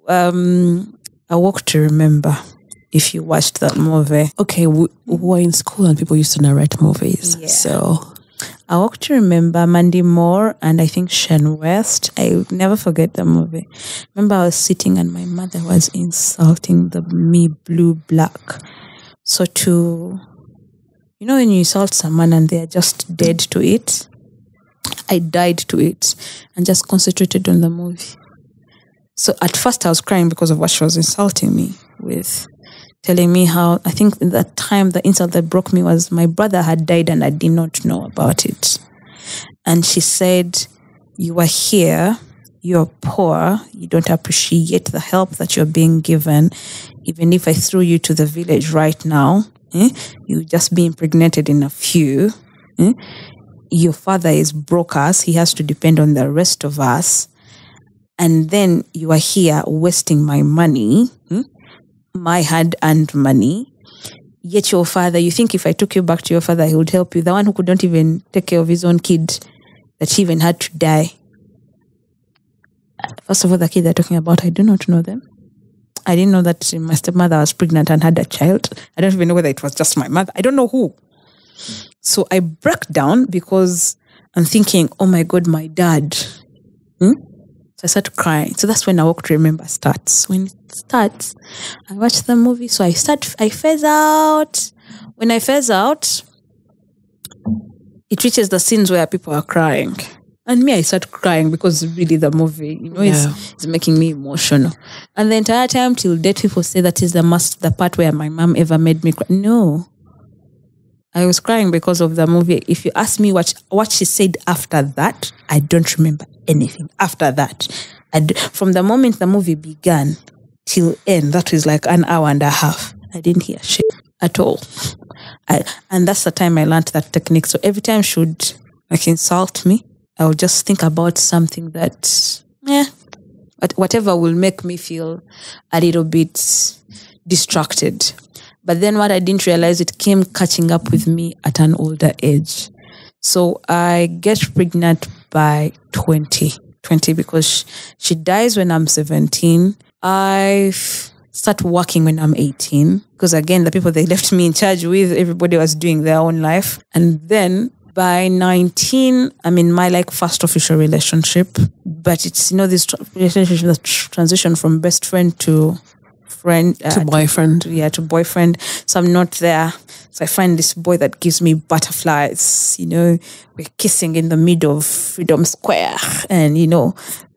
Speaker 1: A Walk to Remember, if you watched that movie.
Speaker 2: Okay, we were in school and people used to narrate movies. Yeah. So
Speaker 1: A Walk to Remember, Mandy Moore and I think Shane West. I never forget the movie. Remember I was sitting and my mother was insulting me blue black. So when you insult someone and they are just dead to it, I died to it and just concentrated on the movie. So at first I was crying because of what she was insulting me with, telling me how, I think at that time the insult that broke me was my brother had died and I did not know about it. And she said, you are here, you're poor, you don't appreciate the help that you're being given. Even if I threw you to the village right now, you just be impregnated in a few. Your father is broke us. He has to depend on the rest of us. And then you are here wasting my money, my hard-earned money. Yet your father, you think if I took you back to your father, he would help you. The one who couldn't even take care of his own kid, that he even had to die. First of all, the kid they're talking about, I do not know them. I didn't know that my stepmother was pregnant and had a child. I don't even know whether it was just my mother. I don't know who. So I broke down because I'm thinking, oh my God, my dad. So I started crying. So that's when A Walk to Remember starts. When it starts, I watch the movie. So I phase out. When I phase out, it reaches the scenes where people are crying. And me, I start crying because really the movie, is making me emotional. And the entire time till date, people say that is the part where my mom ever made me cry. No. I was crying because of the movie. If you ask me what she said after that, I don't remember anything after that. From the moment the movie began till end, that was like an hour and a half. I didn't hear shit. at all. And that's the time I learned that technique. So every time she would insult me, I would just think about something that, whatever will make me feel a little bit distracted. But then what I didn't realize, it came catching up with me at an older age. So I get pregnant by 20 because she dies when I'm 17. I start working when I'm 18 because, again, the people they left me in charge with, everybody was doing their own life. And then by 19, I'm in my first official relationship. But it's, this relationship that transition from best friend to friend.
Speaker 2: To boyfriend.
Speaker 1: To boyfriend. So I'm not there. So I find this boy that gives me butterflies. We're kissing in the middle of Freedom Square. And,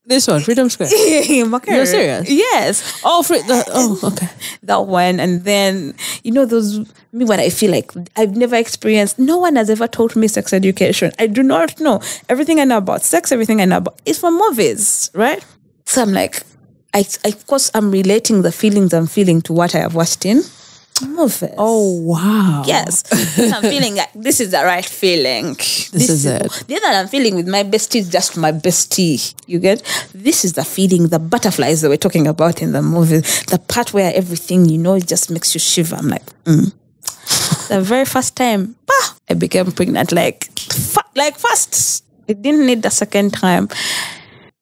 Speaker 2: This one, Freedom Square. You're serious?
Speaker 1: Yes.
Speaker 2: Okay.
Speaker 1: That one. And then, what I feel like I've never experienced. No one has ever taught me sex education. I do not know. Everything I know about sex, everything I know about is from movies, right? So I'm like, of course, I'm relating the feelings I'm feeling to what I have watched in movies.
Speaker 2: Oh, wow.
Speaker 1: Yes. I'm feeling like this is the right feeling.
Speaker 2: This is it.
Speaker 1: The other I'm feeling with my bestie is just my bestie. You get? This is the feeling, the butterflies that we're talking about in the movie. The part where everything, it just makes you shiver. I'm like, The very first time, I became pregnant fast. It didn't need the second time.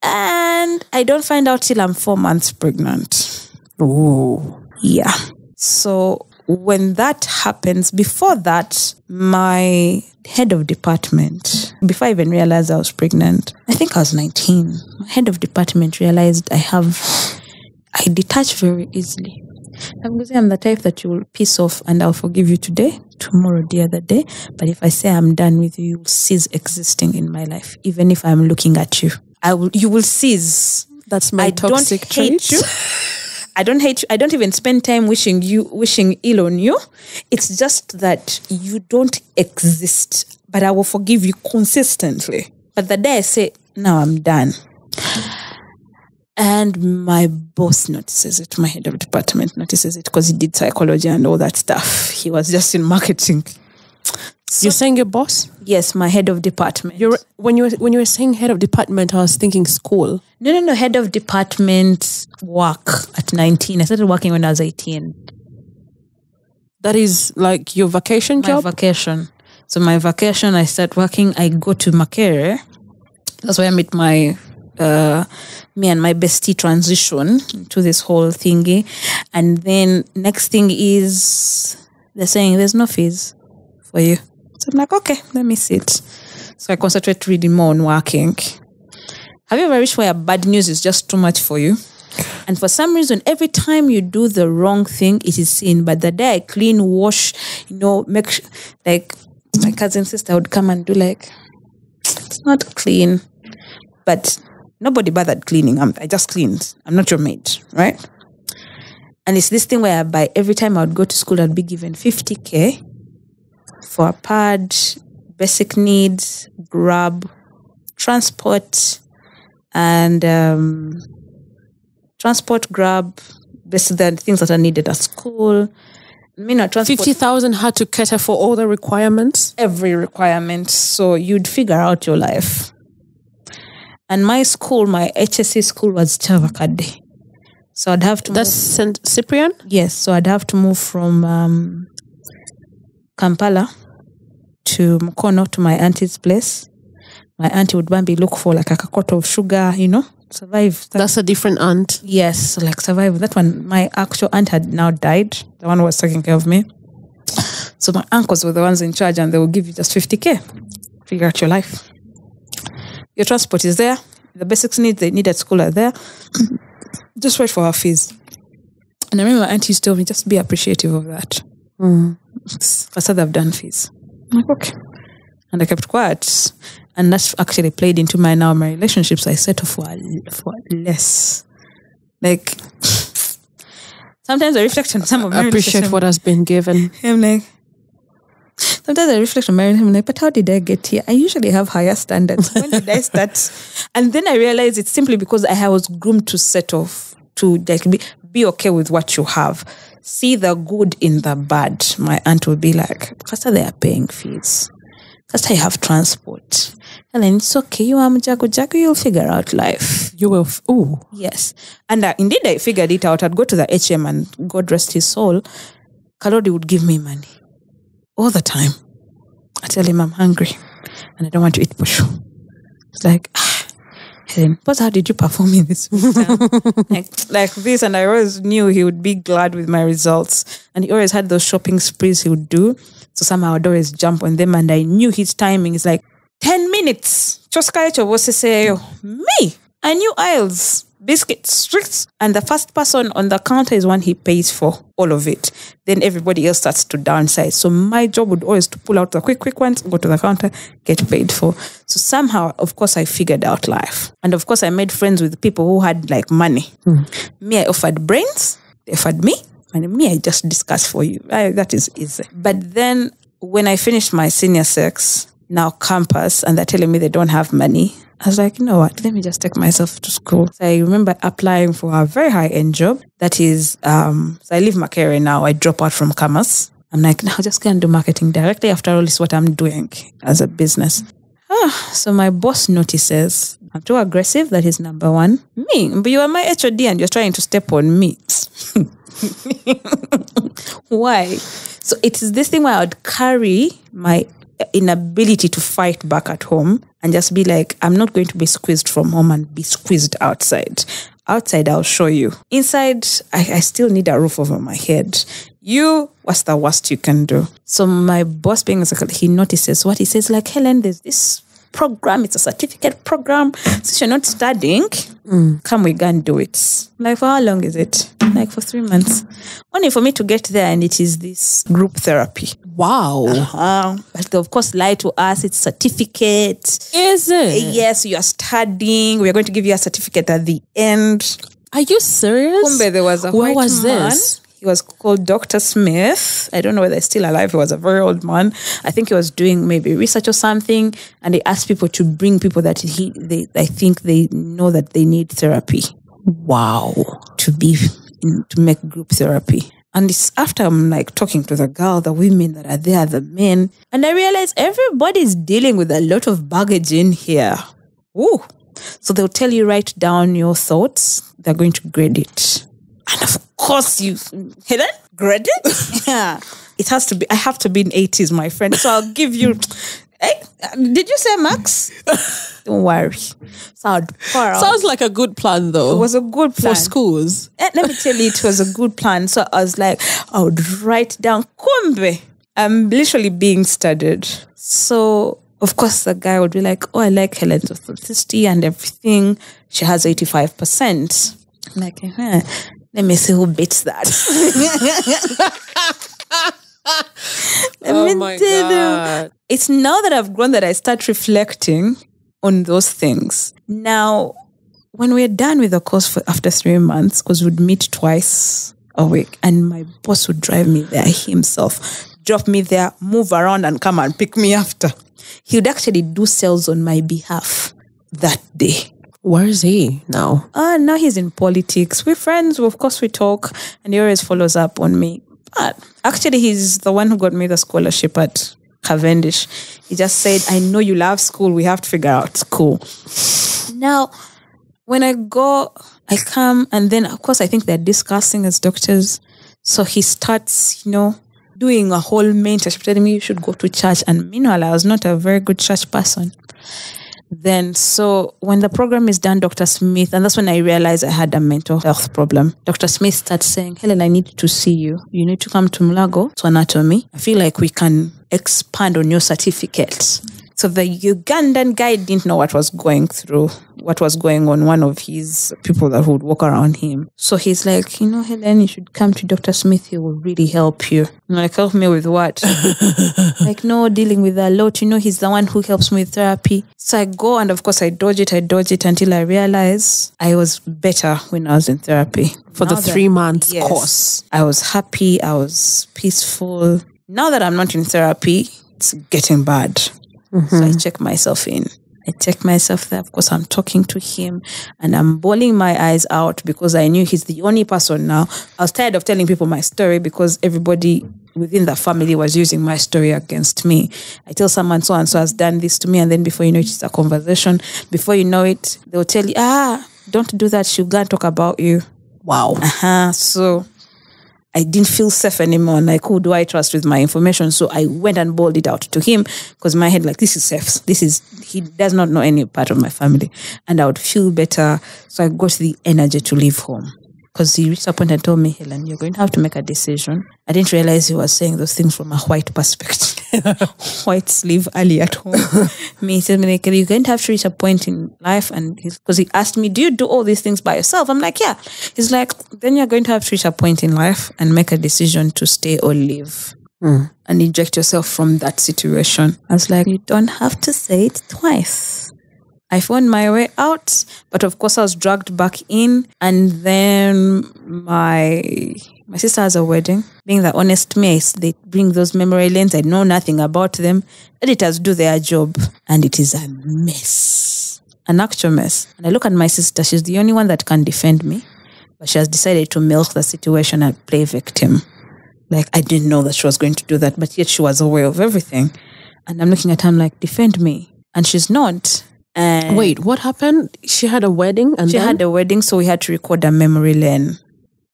Speaker 1: And I don't find out till I'm 4 months pregnant.
Speaker 2: Oh.
Speaker 1: Yeah. So when that happens, before that, my head of department, before I even realized I was pregnant, I think I was 19. My head of department realized I detach very easily. I'm the type that you will piss off and I'll forgive you today, tomorrow, the other day. But if I say I'm done with you, you'll cease existing in my life. Even if I'm looking at you, you will cease.
Speaker 2: That's my toxic trait.
Speaker 1: You. I don't hate you. I don't even spend time wishing ill on you. It's just that you don't exist. But I will forgive you consistently. But the day I say, now I'm done. And my boss notices it. My head of department notices it because he did psychology and all that stuff. He was just in marketing.
Speaker 2: So, you're saying your boss?
Speaker 1: Yes, my head of department.
Speaker 2: When you were saying head of department, I was thinking school.
Speaker 1: No. Head of department work at 19. I started working when I was 18.
Speaker 2: That is like your vacation job?
Speaker 1: My vacation. So my vacation, I start working. I go to Makere. That's where I meet me and my bestie transition to this whole thingy. And then next thing is they're saying there's no fees for you. So I'm like, okay, let me sit. So I concentrate reading more on working. Have you ever reached where bad news is just too much for you? And for some reason, every time you do the wrong thing, it is seen. But the day I clean, wash, like my cousin sister would come and do it's not clean. But nobody bothered cleaning. I just cleaned. I'm not your maid, right? And it's this thing where every time I would go to school, I'd be given 50K for a pad, basic needs, grab, transport, and basically the things that are needed at school. Transport.
Speaker 2: 50,000 had to cater for all the requirements?
Speaker 1: Every requirement. So you'd figure out your life. And my school, my HSC school was Chavakade. So I'd have to
Speaker 2: That's St. Cyprian?
Speaker 1: Yes. So I'd have to move from Kampala to Mukono to my auntie's place. My auntie would look for a quart of sugar, survive.
Speaker 2: That's a different aunt.
Speaker 1: Yes, so survive. That one, my actual aunt had now died. The one who was taking care of me. So my uncles were the ones in charge and they will give you just 50K. Figure out your life. Your transport is there. The basics needs they need at school are there. Just wait for our fees. And I remember my auntie used to tell me, just be appreciative of that. Because they've done fees. I'm like, okay. And I kept quiet. And that's actually played into my relationships. I settle for less. Sometimes I reflect on some of my
Speaker 2: appreciate what has been given.
Speaker 1: I'm like, sometimes I reflect on my relationship. I'm like, but how did I get here? I usually have higher standards. When did I start? And then I realized it's simply because I was groomed to settle, to be okay with what you have. see the good in the bad. My aunt would be like, Kasta, they are paying fees. Kasta, you have transport. Hellen, it's okay. You are Jago, you'll figure out life.
Speaker 2: You will.
Speaker 1: Yes. And indeed, I figured it out. I'd go to the HM and God rest his soul. Kalodi would give me money all the time. I tell him I'm hungry and I don't want to eat pushu. It's like, Hellen, but how did you perform in this week? like this, and I always knew he would be glad with my results. And he always had those shopping sprees he would do. So somehow I'd always jump on them, and I knew his timing is like 10 minutes. Me, I knew aisles, biscuits, streets, and the first person on the counter is one he pays for all of it. Then everybody else starts to downsize. So my job would always to pull out the quick ones, go to the counter, get paid for. So somehow, of course, I figured out life. And of course, I made friends with people who had like money. Me, I offered brains. They offered me. And me, I just discuss for you. That is easy. But then when I finished my senior sex, now campus, and they're telling me they don't have money, I was like, you know what? Let me just take myself to school. So I remember applying for a very high-end job. That is, so I leave Makerere now. I drop out from commerce. I'm like, no, just go and do marketing directly. After all, it's what I'm doing as a business. So my boss notices I'm too aggressive. That is number one. Me, but you are my HOD and you're trying to step on me. Why? So it is this thing where I would carry my inability to fight back at home and just be like, I'm not going to be squeezed from home and be squeezed outside. Outside, I'll show you. Inside, I still need a roof over my head. What's the worst you can do? So my boss being a secretary, he notices what he says, like, Hellen, there's this program, it's a certificate program. Since you're not studying, come we go and do it. Like, for how long is it? Like for 3 months. Only for me to get there, and it is this group therapy.
Speaker 2: Wow.
Speaker 1: But they, of course, lie to us. It's certificate.
Speaker 2: Is it?
Speaker 1: Yes, you are studying. We are going to give you a certificate at the end.
Speaker 2: Are you serious?
Speaker 1: Kumbe, there was a
Speaker 2: Where
Speaker 1: white
Speaker 2: was
Speaker 1: man.
Speaker 2: this?
Speaker 1: He was called Dr. Smith. I don't know whether he's still alive. He was a very old man. I think he was doing maybe research or something. And they asked people to bring people that I think they know that they need therapy.
Speaker 2: Wow.
Speaker 1: To make group therapy. And it's after I'm like talking to the girl, the women that are there, the men. And I realize everybody's dealing with a lot of baggage in here. Ooh. So they'll tell you, write down your thoughts. They're going to grade it. And of course Helen, grade it? Yeah. It has to be, I have to be in 80s, my friend. So I'll give you, did you say max? Don't worry. So I'd pour out.
Speaker 2: Sounds like a good plan though.
Speaker 1: It was a good plan.
Speaker 2: For schools.
Speaker 1: Let me tell you, it was a good plan. So I was like, I would write down, kumbe, I'm literally being studied. So, of course, the guy would be like, oh, I like Hellen's authenticity and everything. She has 85%. I'm like, let me see who beats that.
Speaker 2: Oh my God.
Speaker 1: It's now that I've grown that I start reflecting on those things. Now, when we're done with the course after 3 months, because we'd meet twice a week, and my boss would drive me there himself, drop me there, move around and come and pick me after. He would actually do sales on my behalf that day.
Speaker 2: Where is he now?
Speaker 1: Now he's in politics. We're friends. Of course, we talk, and he always follows up on me. But actually, he's the one who got me the scholarship at Cavendish. He just said, I know you love school. We have to figure out school. Now, when I go, I come, and then, of course, I think they're discussing as doctors. So he starts, doing a whole mentorship, telling me you should go to church. And meanwhile, I was not a very good church person. Then, so when the program is done, Dr. Smith, and that's when I realized I had a mental health problem. Dr. Smith starts saying, Hellen, I need to see you. You need to come to Mulago, to anatomy. I feel like we can expand on your certificate. So the Ugandan guy didn't know what was going on, one of his people that would walk around him. So he's like, Hellen, you should come to Dr. Smith. He will really help you. I'm like, help me with what? Like, no, dealing with a lot. He's the one who helps me with therapy. So I go, and of course I dodge it until I realize I was better when I was in therapy.
Speaker 2: For the 3 months course.
Speaker 1: I was happy. I was peaceful. Now that I'm not in therapy, it's getting bad. Mm-hmm. So I check myself in. I take myself there. Of course, I'm talking to him and I'm bawling my eyes out because I knew he's the only person now. I was tired of telling people my story because everybody within the family was using my story against me. I tell someone so and so has done this to me, and then before you know it, it's a conversation. Before you know it, they'll tell you, don't do that. She'll go and talk about you.
Speaker 2: Wow.
Speaker 1: So I didn't feel safe anymore. And like, who do I trust with my information? So I went and bawled it out to him because my head, like, this is safe. He does not know any part of my family. And I would feel better. So I got the energy to leave home. Because he reached a point and told me, Hellen, you're going to have to make a decision. I didn't realize he was saying those things from a white perspective. White sleeve early at home. He said, you're going to have to reach a point in life. And because he asked me, do you do all these things by yourself? I'm like, yeah. He's like, then you're going to have to reach a point in life and make a decision to stay or leave. And eject yourself from that situation. I was like, you don't have to say it twice. I found my way out, but of course I was dragged back in. And then my sister has a wedding. Being the honest me, they bring those memory lanes. I know nothing about them. Editors do their job, and it is a mess, an actual mess. And I look at my sister. She's the only one that can defend me, but she has decided to milk the situation and play victim. Like, I didn't know that she was going to do that, but yet she was aware of everything. And I'm looking at her, I'm like, defend me. And she's not. And
Speaker 2: wait, what happened? She had a wedding, and
Speaker 1: she had a wedding, so we had to record a memory lane.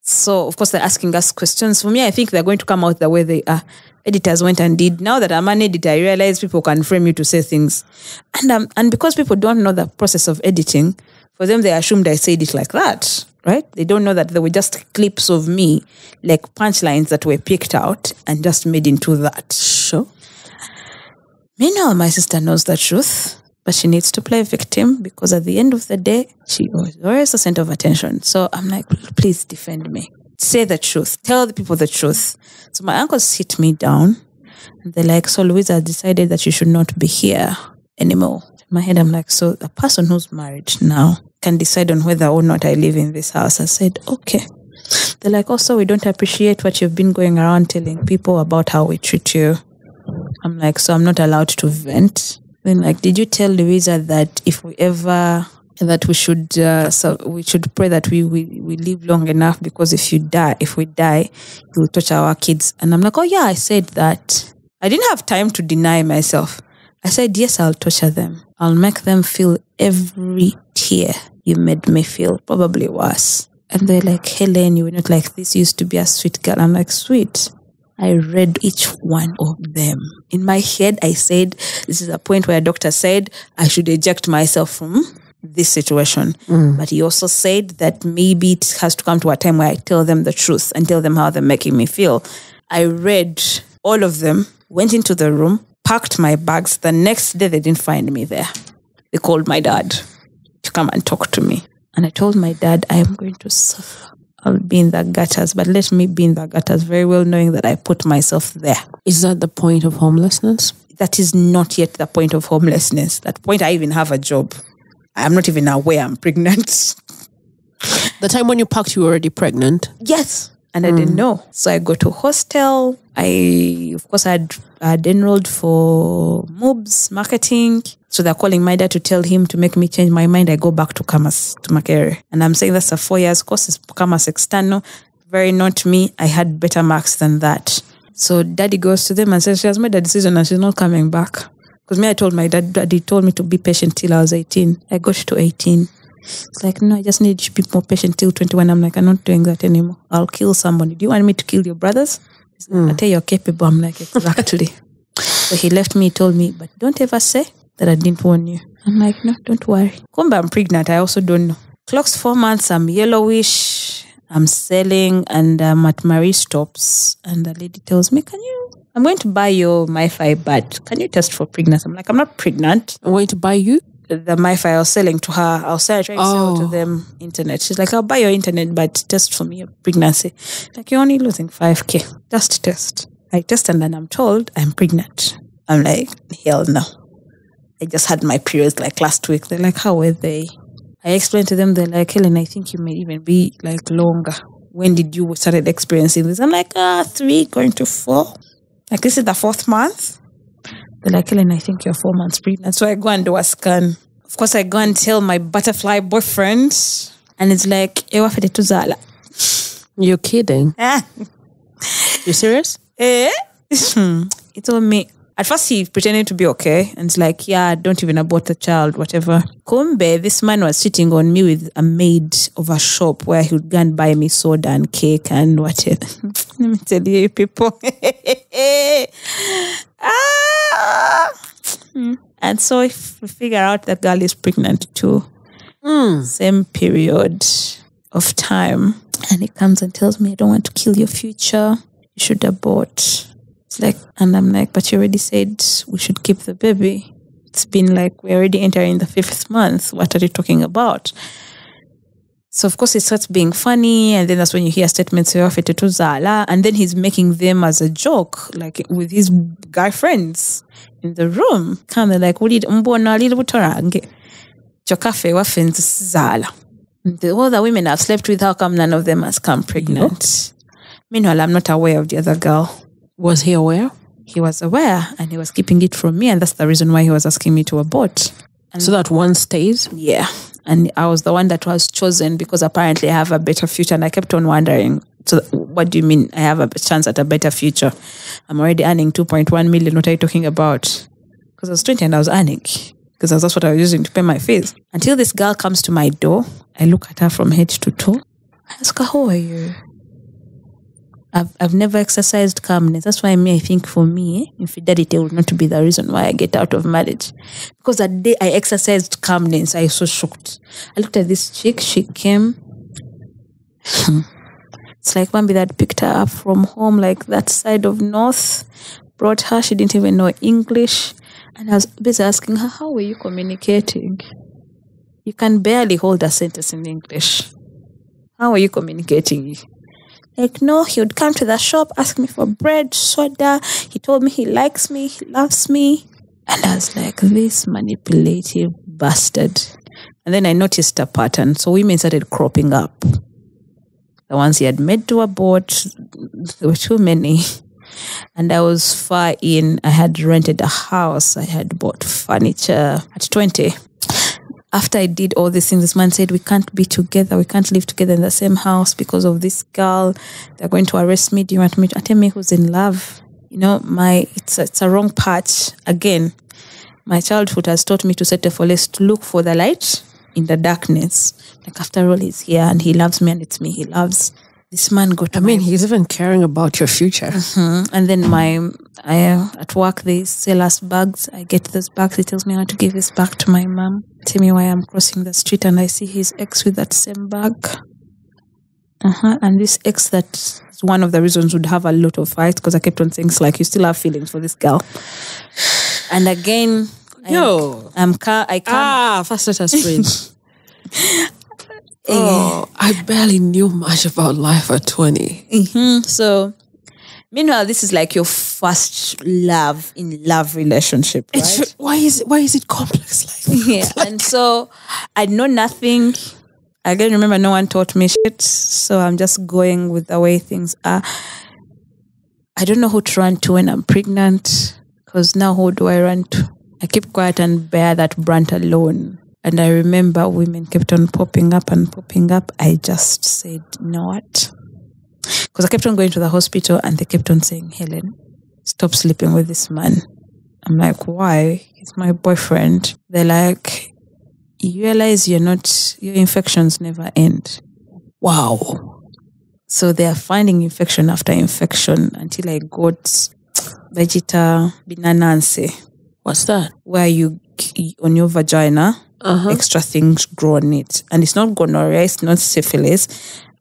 Speaker 1: So of course they're asking us questions. For me, I think they're going to come out the way they are. Editors went and did. Now that I'm an editor, I realize people can frame you to say things, and because people don't know the process of editing, for them they assumed I said it like that, right? They don't know that there were just clips of me, like punchlines that were picked out and just made into that.
Speaker 2: Sure.
Speaker 1: Meanwhile, my sister knows the truth. But she needs to play victim because at the end of the day, she was always the center of attention. So I'm like, please defend me. Say the truth. Tell the people the truth. So my uncles sit me down and they're like, so Louisa decided that you should not be here anymore. In my head, I'm like, so the person who's married now can decide on whether or not I live in this house. I said, okay. They're like, also, we don't appreciate what you've been going around telling people about how we treat you. I'm like, so I'm not allowed to vent. Then, like, did you tell Louisa that if we ever, that we should pray that we live long enough, because if we die, you will torture our kids? And I'm like, oh yeah, I said that. I didn't have time to deny myself. I said, yes, I'll torture them. I'll make them feel every tear you made me feel, probably worse. And they're like, Hellen, you were not like this. You used to be a sweet girl. I'm like, sweet. I read each one of them. In my head, I said, this is a point where a doctor said I should eject myself from this situation. But he also said that maybe it has to come to a time where I tell them the truth and tell them how they're making me feel. I read all of them, went into the room, packed my bags. The next day, they didn't find me there. They called my dad to come and talk to me. And I told my dad, I am going to suffer. I'll be in the gutters, but let me be in the gutters, very well knowing that I put myself there.
Speaker 2: Is that the point of homelessness?
Speaker 1: That is not yet the point of homelessness. That point, I even have a job. I'm not even aware I'm pregnant.
Speaker 2: The time when you packed, you were already pregnant?
Speaker 1: Yes. And I didn't know. So I go to hostel. Of course, I had enrolled for MOOBs, marketing. So they're calling my dad to tell him to make me change my mind. I go back to Kamas, to Makere. And I'm saying that's a 4 years course. It's Kamas external. Very not me. I had better marks than that. So daddy goes to them and says, she has made a decision and she's not coming back. Because I told my daddy told me to be patient till I was 18. I got to 18. It's like, no, I just need to be more patient till 21. I'm like, I'm not doing that anymore. I'll kill somebody. Do you want me to kill your brothers? I tell you, you're capable. I'm like, exactly. So he left me, he told me, but don't ever say that I didn't warn you. I'm like, no, don't worry. Kumba, I'm pregnant. I also don't know. Clock's 4 months. I'm yellowish. I'm selling and I'm at Marie Stops. And the lady tells me, I'm going to buy your MiFi, but can you test for pregnancy? I'm like, I'm not pregnant.
Speaker 2: I'm going to buy you?
Speaker 1: The MiFi I was selling to her. I was trying to sell to them internet. She's like, I'll buy your internet, but test for me your pregnancy. Like, you're only losing 5K. Just test. I test and then I'm told I'm pregnant. I'm like, hell no. I just had my periods like last week. They're like, how were they? I explained to them, they're like, Hellen, I think you may even be like longer. When did you started experiencing this? I'm like, 3 going to 4. Like, this is the 4th month. They're like, Hellen, I think you're 4 months pregnant. So I go and do a scan. Of course, I go and tell my butterfly boyfriend. And it's like, Ewa fete tuzala.
Speaker 2: You're kidding. You serious?
Speaker 1: He told me. At first, he pretended to be okay. And it's like, yeah, don't even abort the child, whatever. Kumbe, this man was sitting on me with a maid of a shop where he would go and buy me soda and cake and whatever. Let me tell you, people. And so if we figure out that girl is pregnant too. Same period of time. And he comes and tells me, I don't want to kill your future. You should abort. It's like, and I'm like, but you already said we should keep the baby. It's been like, we're already entering the 5th month. What are you talking about? So of course it starts being funny, and then that's when you hear statements of Zala, and then he's making them as a joke, like with his guy friends in the room. Kind of like, all the other women I've slept with, how come none of them has come pregnant? Meanwhile, I'm not aware of the other girl.
Speaker 2: Was he aware?
Speaker 1: He was aware, and he was keeping it from me, and that's the reason why he was asking me to abort. And
Speaker 2: so that one stays?
Speaker 1: Yeah. And I was the one that was chosen because apparently I have a better future, and I kept on wondering, so what do you mean I have a chance at a better future? I'm already earning 2.1 million. What are you talking about? Because I was 20 and I was earning, because that's what I was using to pay my fees. Until this girl comes to my door, I look at her from head to toe. I ask her, how are you? I've never exercised calmness. That's why I think for me, infidelity would not be the reason why I get out of marriage. Because that day I exercised calmness, I was so shocked. I looked at this chick, she came. It's like Bambi that picked her up from home, like that side of north, brought her. She didn't even know English. And I was busy asking her, how were you communicating? You can barely hold a sentence in English. How are you communicating? Like, no, he would come to the shop, ask me for bread, soda. He told me he likes me, he loves me. And I was like, this manipulative bastard. And then I noticed a pattern. So women started cropping up. The ones he had made to abort, there were too many. And I was far in. I had rented a house. I had bought furniture at 20. After I did all these things, this man said, we can't be together. We can't live together in the same house because of this girl. They're going to arrest me. Do you want me to tell me who's in love? You know, it's a wrong patch. Again, my childhood has taught me to settle for less, to look for the light in the darkness. Like, after all, he's here and he loves me and it's me he loves. This man got to
Speaker 2: he's even caring about your future.
Speaker 1: And then at work, they sell us bags. I get those bags. He tells me I want to give this back to my mom. Tell me why I'm crossing the street and I see his ex with that same bag. And this ex, that's one of the reasons would have a lot of fights, because I kept on saying, like, you still have feelings for this girl. And again, I can't.
Speaker 2: First let us pray. I barely knew much about life at 20.
Speaker 1: So, meanwhile, this is like your first love relationship, right?
Speaker 2: Why is it complex like that?
Speaker 1: Yeah, and so I know nothing. Again, remember, no one taught me shit, so I'm just going with the way things are. I don't know who to run to when I'm pregnant, because now who do I run to? I keep quiet and bear that brunt alone. And I remember women kept on popping up. I just said, you know what? Because I kept on going to the hospital and they kept on saying, Hellen, stop sleeping with this man. I'm like, why? He's my boyfriend. They're like, you realize your infections never end.
Speaker 2: Wow.
Speaker 1: So they are finding infection after infection until I got vegeta binananse.
Speaker 2: What's that?
Speaker 1: Where you, on your vagina, extra things grow on it. And it's not gonorrhea, it's not syphilis.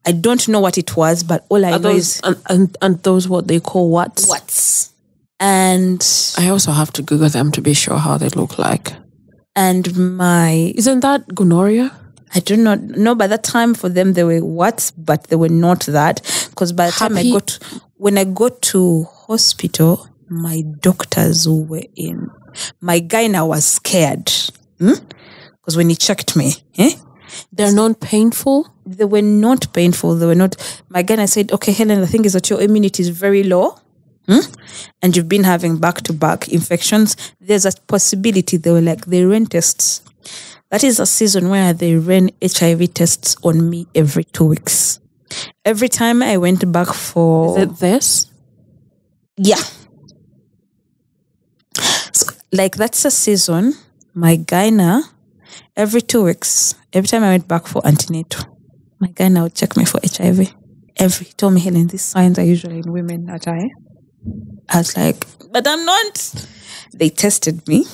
Speaker 1: I don't know what it was, but all I know is...
Speaker 2: And those what they call whats?
Speaker 1: Whats. And...
Speaker 2: I also have to Google them to be sure how they look like.
Speaker 1: And
Speaker 2: Isn't that gonorrhea?
Speaker 1: I do not know. By that time, for them, they were whats, but they were not that. Because by the time when I got to hospital, my doctors were in. My gyna was scared. Because when he checked me,
Speaker 2: they're not painful?
Speaker 1: They were not painful. They were not. My gyna said, okay, Hellen, the thing is that your immunity is very low. and you've been having back-to-back infections, there's a possibility they ran tests. That is a season where they ran HIV tests on me every 2 weeks. Every time I went back for...
Speaker 2: Is it this?
Speaker 1: Yeah. So, that's a season, my gyna, every 2 weeks, every time I went back for antenatal, my gyna would check me for HIV. He told me, Helen, these signs are usually in women, not I. I was like, but I'm not. They tested me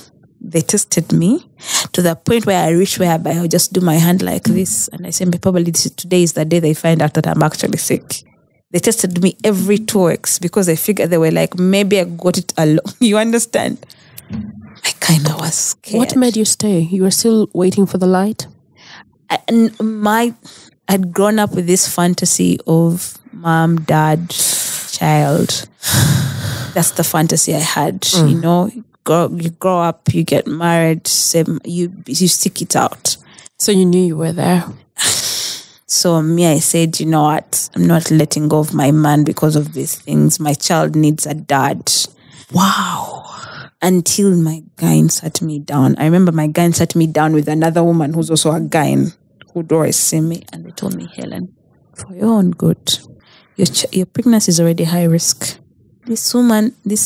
Speaker 1: to the point where I reached whereby I would just do my hand like this. And I said, probably today is the day they find out that I'm actually sick. They tested me every 2 weeks because they figured they were like, maybe I got it alone. You understand? I kind of was scared.
Speaker 2: What made you stay? You were still waiting for the light?
Speaker 1: I'd grown up with this fantasy of mom, dad, child. That's the fantasy I had. You know, you grow up, you get married, you stick it out.
Speaker 2: So you knew you were there.
Speaker 1: So I said, you know what? I'm not letting go of my man because of these things. My child needs a dad.
Speaker 2: Wow.
Speaker 1: Until my gyne sat me down. I remember my gyne sat me down with another woman who's also a gyne who'd always see me, and they told me, Helen, for your own good, your pregnancy is already high risk. This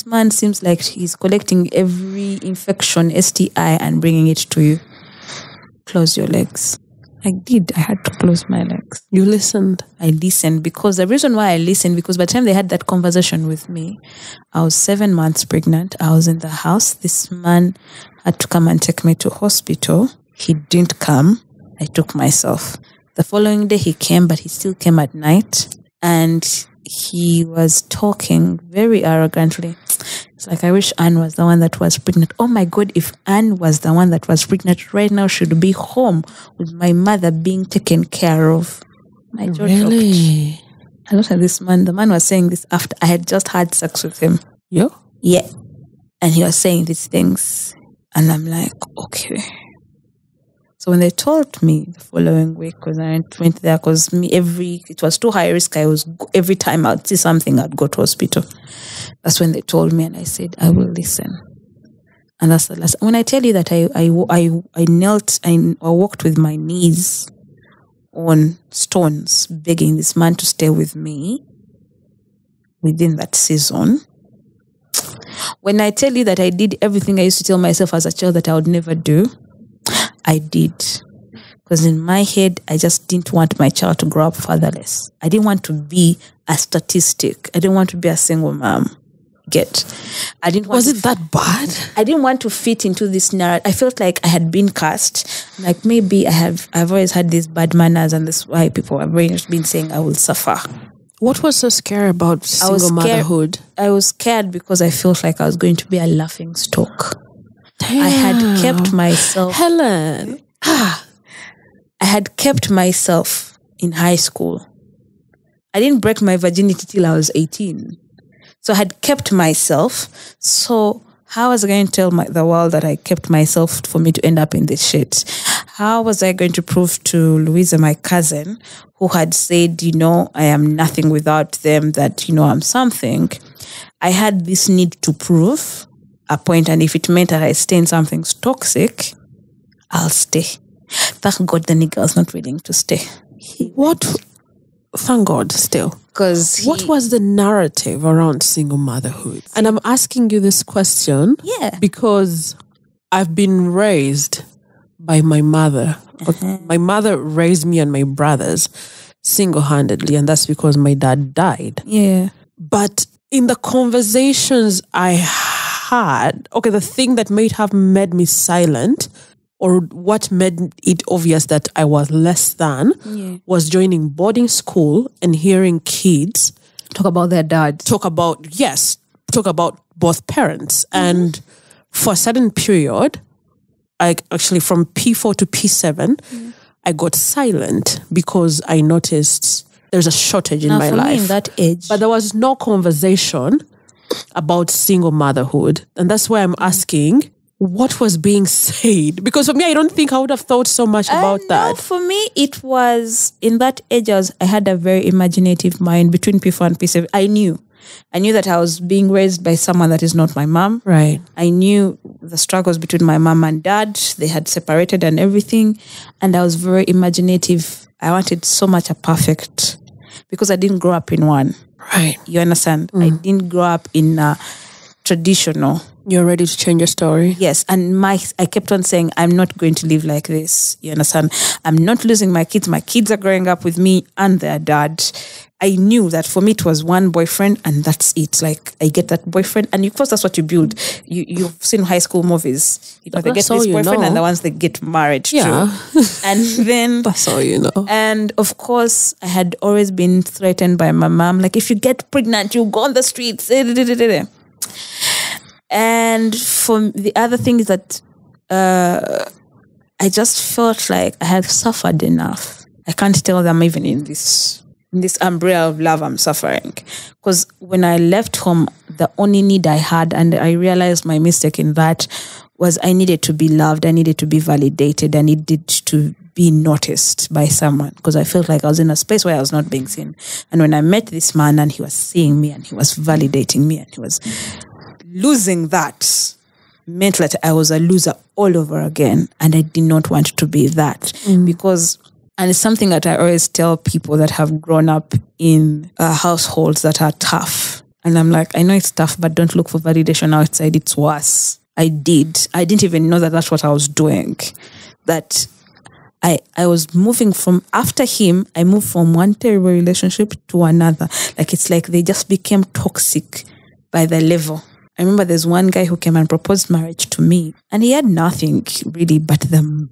Speaker 1: man seems like he's collecting every infection, STI, and bringing it to you. Close your legs. I did. I had to close my legs.
Speaker 2: You listened?
Speaker 1: I listened because the reason why I listened, because by the time they had that conversation with me, I was 7 months pregnant. I was in the house. This man had to come and take me to hospital. He didn't come. I took myself. The following day he came, but he still came at night. And he was talking very arrogantly. It's like, I wish Anne was the one that was pregnant. Oh my God, if Anne was the one that was pregnant right now, she'd be home with my mother being taken care of. My jaw
Speaker 2: Really?
Speaker 1: dropped. I looked at this man. The man was saying this after I had just had sex with him.
Speaker 2: Yeah?
Speaker 1: Yeah. And he was saying these things. And I'm like, okay. So when they told me the following week, because I went there, because it was too high risk. Every time I'd see something, I'd go to hospital. That's when they told me, and I said, I will listen. And that's the last. When I tell you that I knelt, I walked with my knees on stones, begging this man to stay with me within that season. When I tell you that I did everything I used to tell myself as a child that I would never do, I did. Because in my head, I just didn't want my child to grow up fatherless. I didn't want to be a statistic. I didn't want to be a single mom. I didn't want
Speaker 2: Was it that bad?
Speaker 1: I didn't want to fit into this narrative. I felt like I had been cast. Like maybe I've always had these bad manners, and that's why people have always been saying I will suffer.
Speaker 2: What was so scary about single motherhood?
Speaker 1: I was scared because I felt like I was going to be a laughing stock.
Speaker 2: Damn.
Speaker 1: I had kept myself.
Speaker 2: Helen.
Speaker 1: I had kept myself in high school. I didn't break my virginity till I was 18. So I had kept myself. So how was I going to tell the world that I kept myself for me to end up in this shit? How was I going to prove to Louisa, my cousin, who had said, I am nothing without them, that, I'm something? I had this need to prove a point, and if it meant that I stay in something toxic, I'll stay. Thank God the nigga was not willing to stay.
Speaker 2: Thank God still.
Speaker 1: Because
Speaker 2: what was the narrative around single motherhood? And I'm asking you this question because I've been raised by my mother. My mother raised me and my brothers single-handedly, and that's because my dad died.
Speaker 1: Yeah.
Speaker 2: But in the conversations I had, the thing that might have made me silent, or what made it obvious that I was less than, was joining boarding school and hearing kids
Speaker 1: talk about their dad.
Speaker 2: Talk about both parents. And for a certain period, actually from P4 to P7, I got silent because I noticed there's a shortage in my life.
Speaker 1: Me in that age.
Speaker 2: But there was no conversation about single motherhood. And that's why I'm asking, what was being said? Because for me, I don't think I would have thought so much about that.
Speaker 1: No, for me, it was, in that age, I had a very imaginative mind between P4 and P7. I knew. I knew that I was being raised by someone that is not my mom.
Speaker 2: Right.
Speaker 1: I knew the struggles between my mom and dad. They had separated and everything. And I was very imaginative. I wanted so much a perfect, because I didn't grow up in one.
Speaker 2: Right.
Speaker 1: You understand? I didn't grow up in a traditional.
Speaker 2: You're ready to change your story?
Speaker 1: Yes. And I kept on saying, I'm not going to live like this. You understand? I'm not losing my kids. My kids are growing up with me and their dad. I knew that for me it was one boyfriend and that's it. Like, I get that boyfriend, and of course that's what you build. You've seen high school movies. You know, they get this boyfriend and the ones they get married to. And then
Speaker 2: that's all you know.
Speaker 1: And of course, I had always been threatened by my mom. Like, if you get pregnant, you go on the streets. And for the other thing is that I just felt like I had suffered enough. I can't tell them even in this umbrella of love I'm suffering. Because when I left home, the only need I had, and I realized my mistake in that, was I needed to be loved, I needed to be validated, I needed to be noticed by someone, because I felt like I was in a space where I was not being seen. And when I met this man and he was seeing me and he was validating me and he was losing that, meant that I was a loser all over again. And I did not want to be that because, and it's something that I always tell people that have grown up in households that are tough. And I'm like, I know it's tough, but don't look for validation outside. It's worse. I didn't even know that that's what I was doing. That I was moving from, after him, I moved from one terrible relationship to another. Like, it's like they just became toxic by the level. I remember there's one guy who came and proposed marriage to me, and he had nothing really, but the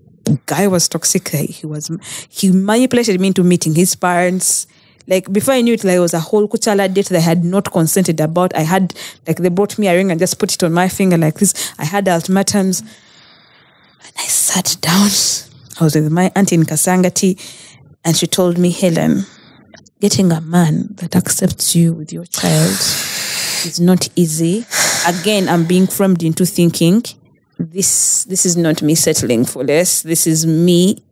Speaker 1: guy was toxic. He manipulated me into meeting his parents. Like, before I knew it, like, it was a whole kuchala date that I had not consented about. I had, like, they brought me a ring and just put it on my finger like this. I had ultimatums. And I sat down. I was with my auntie in Kasangati, and she told me, Helen, getting a man that accepts you with your child is not easy. Again, I'm being framed into thinking, this is not me settling for less. This is me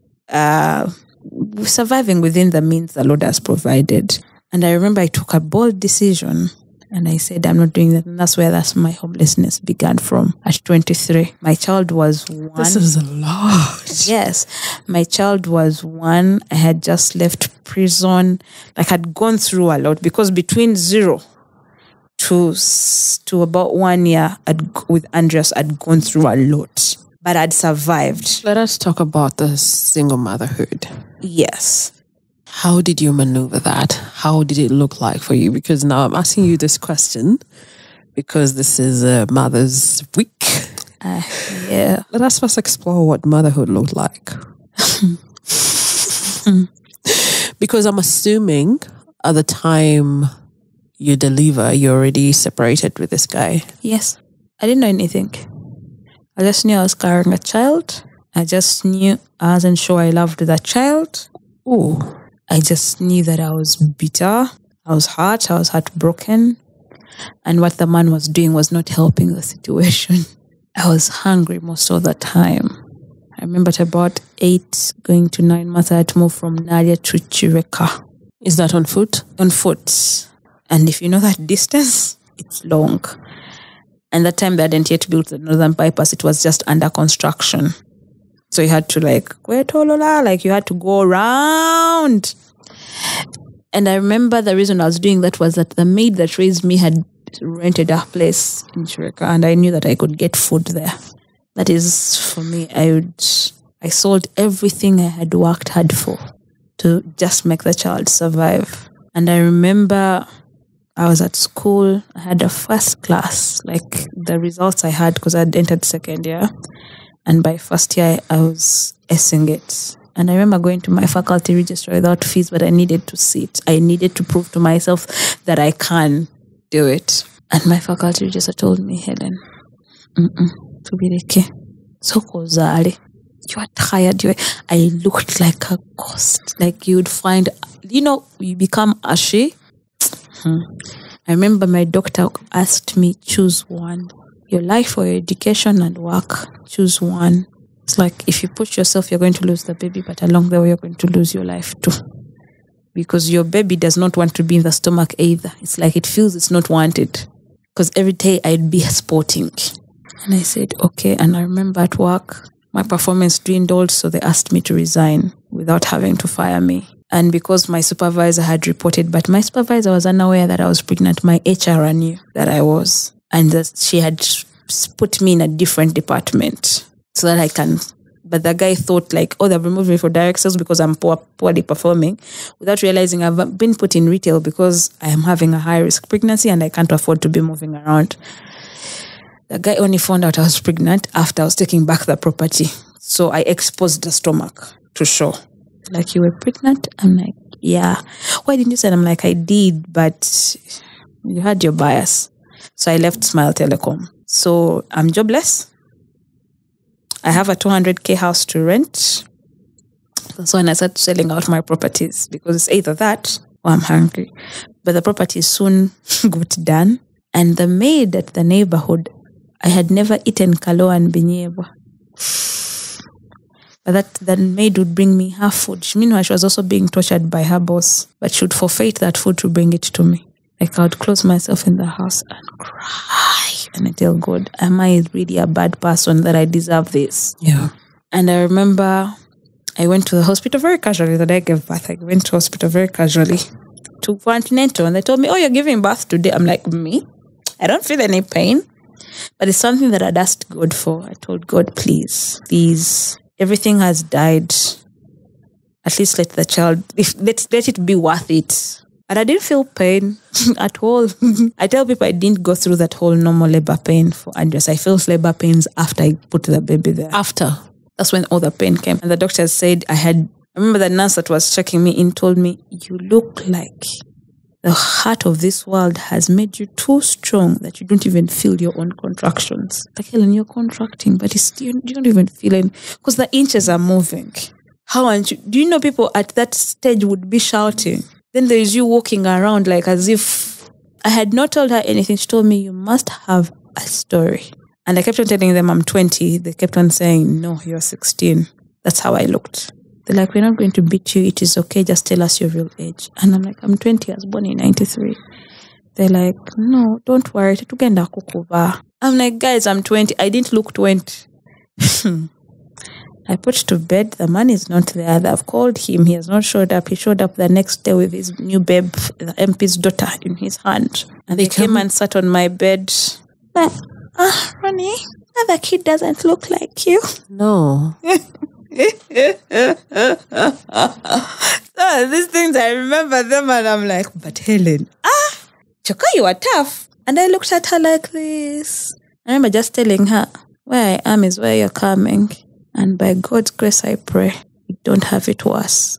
Speaker 1: surviving within the means the Lord has provided. And I remember I took a bold decision and I said, I'm not doing that. And that's where my homelessness began from at 23. My child was 1.
Speaker 2: This is a lot.
Speaker 1: Yes. My child was 1. I had just left prison. Like, I'd gone through a lot, because between 0 to about 1 year with Andreas, I'd gone through a lot. But I'd survived.
Speaker 2: Let us talk about the single motherhood.
Speaker 1: Yes.
Speaker 2: How did you maneuver that? How did it look like for you? Because now I'm asking you this question because this is Mother's Week.
Speaker 1: Yeah.
Speaker 2: Let us first explore what motherhood looked like. Because I'm assuming at the time you deliver, you're already separated with this guy.
Speaker 1: Yes. I didn't know anything. I just knew I was carrying a child. I just knew I wasn't sure I loved that child.
Speaker 2: Oh.
Speaker 1: I just knew that I was bitter. I was hurt. I was heartbroken. And what the man was doing was not helping the situation. I was hungry most of the time. I remember at about 8 going to 9 months, I had to move from Nadia to Chireka.
Speaker 2: Is that on foot?
Speaker 1: On foot. And if you know that distance, it's long. And that time they hadn't yet built the northern bypass. It was just under construction. So you had to you had to go around. And I remember the reason I was doing that was that the maid that raised me had rented a place in Chireka, and I knew that I could get food there. That is, for me, I sold everything I had worked hard for to just make the child survive. And I remember I was at school, I had a first class, like the results I had, because I had entered second year. And by first year, I was essing it. And I remember going to my faculty register without fees, but I needed to sit. I needed to prove to myself that I can do it. And my faculty register told me, Helen, tubireke. So kozale. You are tired. I looked like a ghost. Like you would find, you become ashy. I remember my doctor asked me, choose one. Your life or your education and work, choose one. It's like if you push yourself, you're going to lose the baby, but along the way, you're going to lose your life too. because your baby does not want to be in the stomach either. It's like it feels it's not wanted. Because every day I'd be sporting. And I said, okay. And I remember at work, my performance dwindled, so they asked me to resign without having to fire me. And because my supervisor had reported, but my supervisor was unaware that I was pregnant, my HR knew that I was. And that she had put me in a different department so that I can. But the guy thought like, oh, they've removed me for direct sales because I'm poorly performing, without realizing I've been put in retail because I am having a high-risk pregnancy and I can't afford to be moving around. The guy only found out I was pregnant after I was taking back the property. So I exposed the stomach to show. Like, you were pregnant? I'm like, yeah. Why didn't you say? I'm like, I did, but you had your bias. So I left Smile Telecom. So I'm jobless. I have a 200K house to rent. So when I started selling out my properties, because it's either that or I'm hungry. But the properties soon got done. And the maid at the neighborhood, I had never eaten kalo and binyeva. But that maid would bring me her food. Meanwhile, she was also being tortured by her boss. But she would forfeit that food to bring it to me. Like, I would close myself in the house and cry. And I tell God, am I really a bad person that I deserve this?
Speaker 2: Yeah.
Speaker 1: And I remember I went to the hospital very casually the day I gave birth. I went to hospital very casually to Continental. And they told me, oh, you're giving birth today. I'm like, me? I don't feel any pain. But it's something that I'd asked God for. I told God, please, everything has died. At least let the child, let it be worth it. And I didn't feel pain at all. I tell people I didn't go through that whole normal labor pain for Andres. I felt labor pains after I put the baby there.
Speaker 2: After?
Speaker 1: That's when all the pain came. And the doctor said I remember the nurse that was checking me in told me, you look like the heart of this world has made you too strong that you don't even feel your own contractions. Like, Helen, you're contracting, but you don't even feel it because the inches are moving. How aren't you? Do you know people at that stage would be shouting? Then there is you walking around like as if I had not told her anything. She told me, you must have a story. And I kept on telling them I'm 20. They kept on saying, no, you're 16. That's how I looked. They're like, we're not going to beat you. It is okay. Just tell us your real age. And I'm like, I'm 20. I was born in 93. They're like, no, don't worry. I'm like, guys, I'm 20. I didn't look 20. I put to bed. The man is not there. I've called him. He has not showed up. He showed up the next day with his new babe, the MP's daughter, in his hand. And they came and sat on my bed. Like, Ronnie, the kid doesn't look like you.
Speaker 2: No.
Speaker 1: So these things, I remember them and I'm like, but Helen, Choka, you are tough. And I looked at her like this. I remember just telling her, where I am is where you're coming. And by God's grace, I pray, you don't have it worse.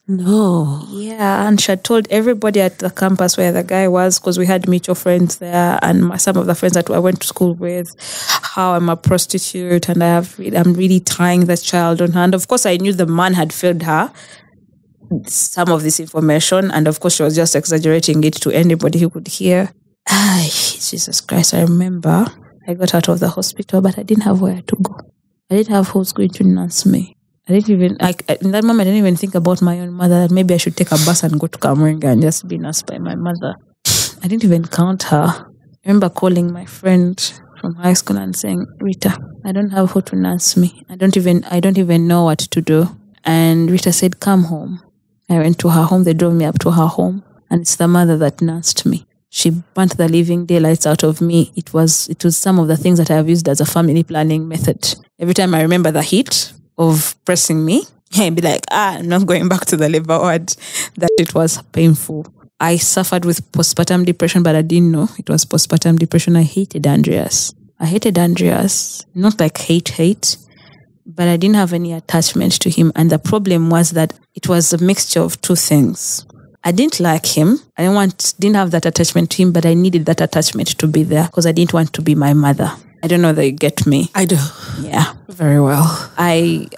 Speaker 2: No.
Speaker 1: Yeah, and she had told everybody at the campus where the guy was, because we had mutual friends there, and some of the friends that I went to school with, how I'm a prostitute and I'm really tying the child on her. And of course, I knew the man had filled her some of this information, and of course, she was just exaggerating it to anybody who could hear. Jesus Christ, I remember I got out of the hospital, but I didn't have where to go. I didn't have who's going to nurse me. I didn't even, in that moment, I didn't even think about my own mother. Maybe I should take a bus and go to Kamringa and just be nursed by my mother. I didn't even count her. I remember calling my friend from high school and saying, Rita, I don't have who to nurse me. I don't even know what to do. And Rita said, come home. I went to her home. They drove me up to her home. And it's the mother that nursed me. She burnt the living daylights out of me. It was some of the things that I have used as a family planning method. Every time I remember the heat of pressing me, I'd be like, I'm not going back to the labor ward. That it was painful. I suffered with postpartum depression, but I didn't know it was postpartum depression. I hated Andreas. Not like hate, but I didn't have any attachment to him. And the problem was that it was a mixture of two things. I didn't like him. I didn't have that attachment to him, but I needed that attachment to be there because I didn't want to be my mother. I don't know whether you get me.
Speaker 2: I do.
Speaker 1: Yeah.
Speaker 2: Very well.
Speaker 1: I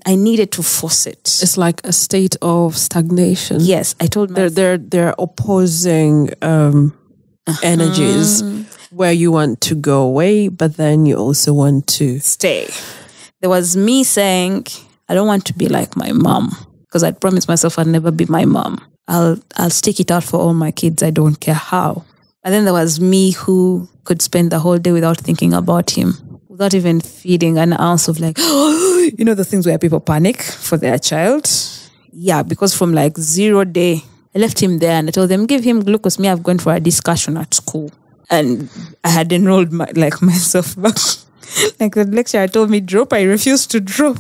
Speaker 1: needed to force it.
Speaker 2: It's like a state of stagnation.
Speaker 1: Yes. I told myself.
Speaker 2: They're opposing energies where you want to go away, but then you also want to
Speaker 1: stay. there was me saying, I don't want to be like my mom, because I'd promised myself I'd never be my mom. I'll stick it out for all my kids. I don't care how. And then there was me who could spend the whole day without thinking about him, without even feeding an ounce of like, you know, the things where people panic for their child. Yeah, because from like 0 day, I left him there and I told them, give him glucose. Me, I've gone for a discussion at school. And I had enrolled myself back. Like the lecturer told me, drop. I refused to drop.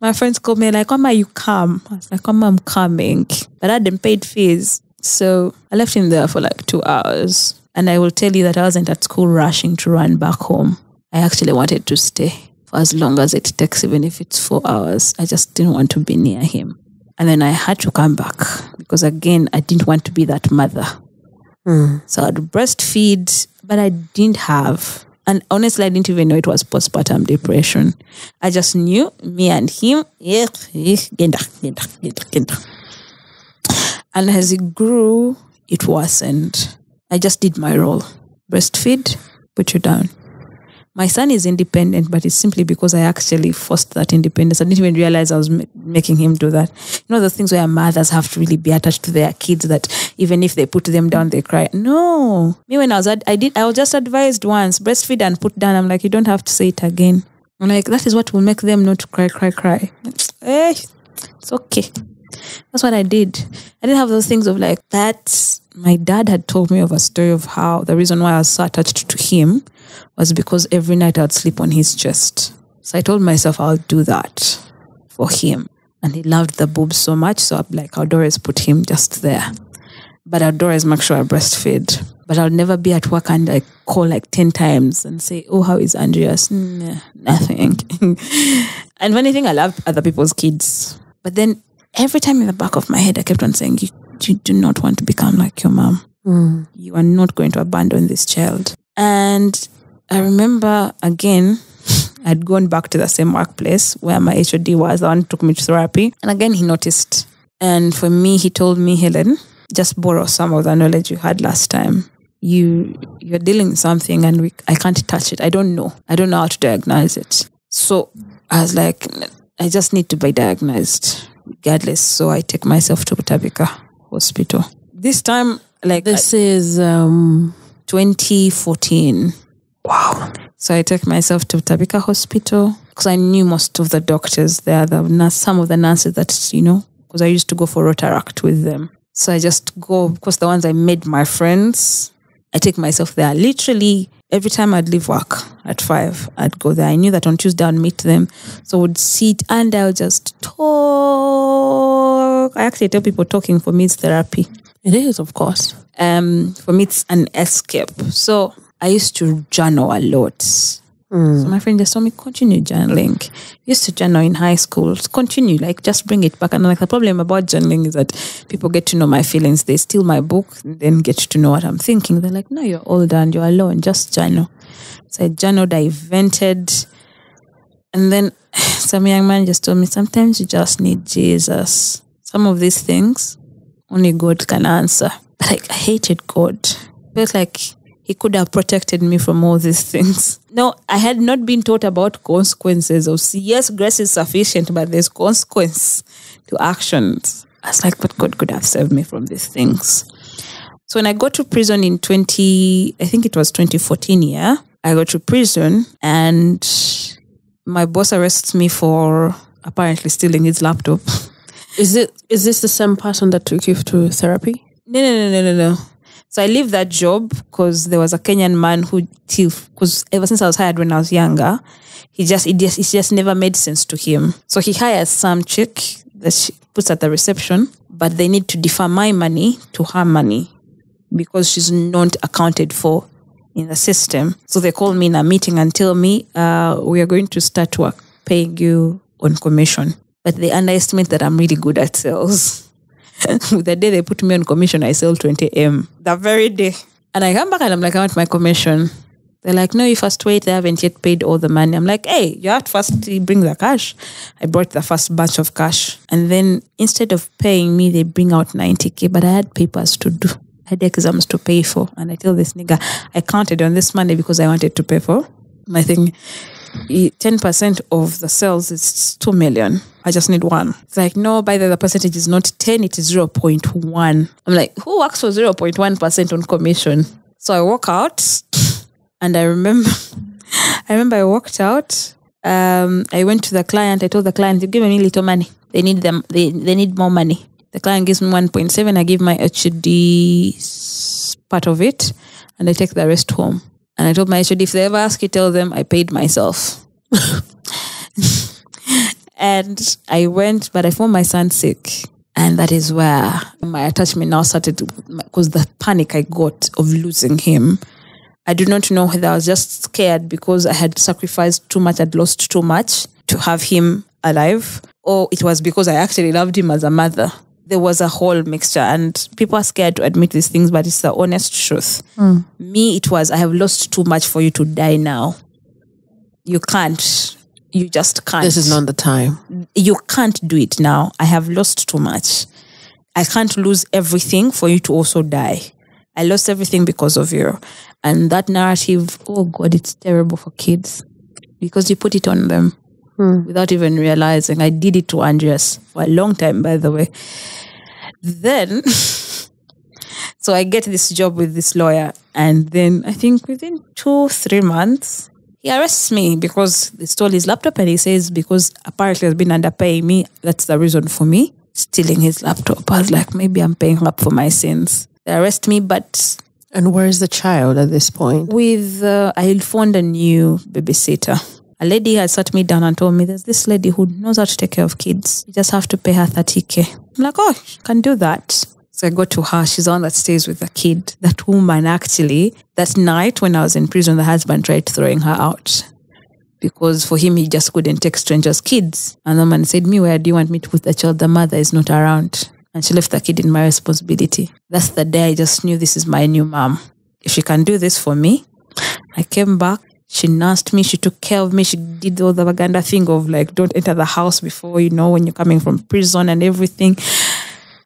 Speaker 1: My friends called me like, Mama, you come. I was like, Mama, I'm coming. But I hadn't paid fees. So I left him there for like 2 hours. And I will tell you that I wasn't at school rushing to run back home. I actually wanted to stay for as long as it takes, even if it's 4 hours. I just didn't want to be near him. And then I had to come back because, again, I didn't want to be that mother. So I'd breastfeed, but I didn't have. And honestly, I didn't even know it was postpartum depression. I just knew me and him. And as it grew, it worsened. I just did my role. Breastfeed, put you down. My son is independent, but it's simply because I actually forced that independence. I didn't even realize I was making him do that. You know, the things where mothers have to really be attached to their kids, that even if they put them down, they cry. No. Me, when I was just advised once, breastfeed and put down. I'm like, you don't have to say it again. I'm like, that is what will make them not cry. Hey, it's okay. That's what I did. I didn't have those things of like that. My dad had told me of a story of how the reason why I was so attached to him was because every night I'd sleep on his chest. So I told myself I'll do that for him. And he loved the boobs so much, so I'm like, I'll always put him just there. But I'd always make sure I breastfeed. But I'll never be at work and call 10 times and say, oh, how is Andreas? Nah, nothing. And funny thing, I love other people's kids. But then every time in the back of my head, I kept on saying, you do not want to become like your mom. You are not going to abandon this child. And I remember, again, I'd gone back to the same workplace where my HOD was, the one who took me to therapy. And again, he noticed. And for me, he told me, Helen, just borrow some of the knowledge you had last time. You're dealing with something and I can't touch it. I don't know how to diagnose it. So I was like, I just need to be diagnosed regardless. So I take myself to Tabika Hospital. This time,
Speaker 2: this is
Speaker 1: 2014.
Speaker 2: Wow.
Speaker 1: So I took myself to Tabika Hospital because I knew most of the doctors there, some of the nurses that, because I used to go for Rotaract with them. So I just go, because the ones I made my friends, I take myself there. Literally, every time I'd leave work at 5, I'd go there. I knew that on Tuesday I'd meet them. So I would sit and I would just talk. I actually tell people talking for me is therapy.
Speaker 2: It is, of course.
Speaker 1: For me, it's an escape. So I used to journal a lot. So my friend just told me, continue journaling. Used to journal in high school. Continue, just bring it back. And the problem about journaling is that people get to know my feelings. They steal my book and then get to know what I'm thinking. They're like, no, you're older and you're alone. Just journal. So I journaled, I vented. And then some young man just told me, sometimes you just need Jesus. Some of these things, only God can answer. But I hated God. Felt like he could have protected me from all these things. No, I had not been taught about consequences of, yes, grace is sufficient, but there's consequence to actions. I was like, but God could have saved me from these things. So when I got to prison in 2014, yeah, I got to prison and my boss arrests me for apparently stealing his laptop.
Speaker 2: Is this the same person that took you to therapy?
Speaker 1: No. So I leave that job because there was a Kenyan man because ever since I was hired when I was younger, it just never made sense to him. So he hires some chick that she puts at the reception, but they need to defer my money to her money because she's not accounted for in the system. So they call me in a meeting and tell me, we are going to start work paying you on commission. But they underestimate that I'm really good at sales. The day they put me on commission, I sell 20M. The very day. And I come back and I'm like, I want my commission. They're like, no, you first wait. They haven't yet paid all the money. I'm like, hey, you have to first bring the cash. I brought the first batch of cash. And then instead of paying me, they bring out 90K. But I had papers to do. I had exams to pay for. And I tell this nigga, I counted on this money because I wanted to pay for my thing. 10% of the sales is 2 million. I just need 1. It's like, no, by the percentage is not 10, it is 0.1. I'm like, who works for 0.1% on commission? So I walk out and I remember I walked out. I went to the client. I told the client, they've given me little money. They need need more money. The client gives me 1.7. I give my HUD part of it and I take the rest home. And I told my HUD, if they ever ask you, tell them I paid myself. And I went, but I found my son sick. And that is where my attachment now started, because the panic I got of losing him. I do not know whether I was just scared because I had sacrificed too much, I'd lost too much to have him alive, or it was because I actually loved him as a mother. There was a whole mixture, and people are scared to admit these things, but it's the honest truth. Me, it was, I have lost too much for you to die now. You can't. You just can't.
Speaker 2: This is not the time.
Speaker 1: You can't do it now. I have lost too much. I can't lose everything for you to also die. I lost everything because of you. And that narrative, oh God, it's terrible for kids because you put it on them without even realizing. I did it to Andreas for a long time, by the way. Then, so I get this job with this lawyer, and then I think within 2-3 months, he arrests me because they stole his laptop, and he says because apparently he's been underpaying me, that's the reason for me stealing his laptop. I was like, maybe I'm paying up for my sins. They arrest me, but...
Speaker 2: And where is the child at this point?
Speaker 1: I found a new babysitter. A lady had sat me down and told me, there's this lady who knows how to take care of kids. You just have to pay her 30K. I'm like, oh, she can do that. So I go to her. She's the one that stays with the kid. That woman, actually, that night when I was in prison, the husband tried throwing her out. Because for him, he just couldn't take strangers' kids. And the man said, me, where do you want me to put the child? The mother is not around. And she left the kid in my responsibility. That's the day I just knew this is my new mom. If she can do this for me, I came back. She nursed me. She took care of me. She did all the Baganda thing of like, don't enter the house before, when you're coming from prison and everything.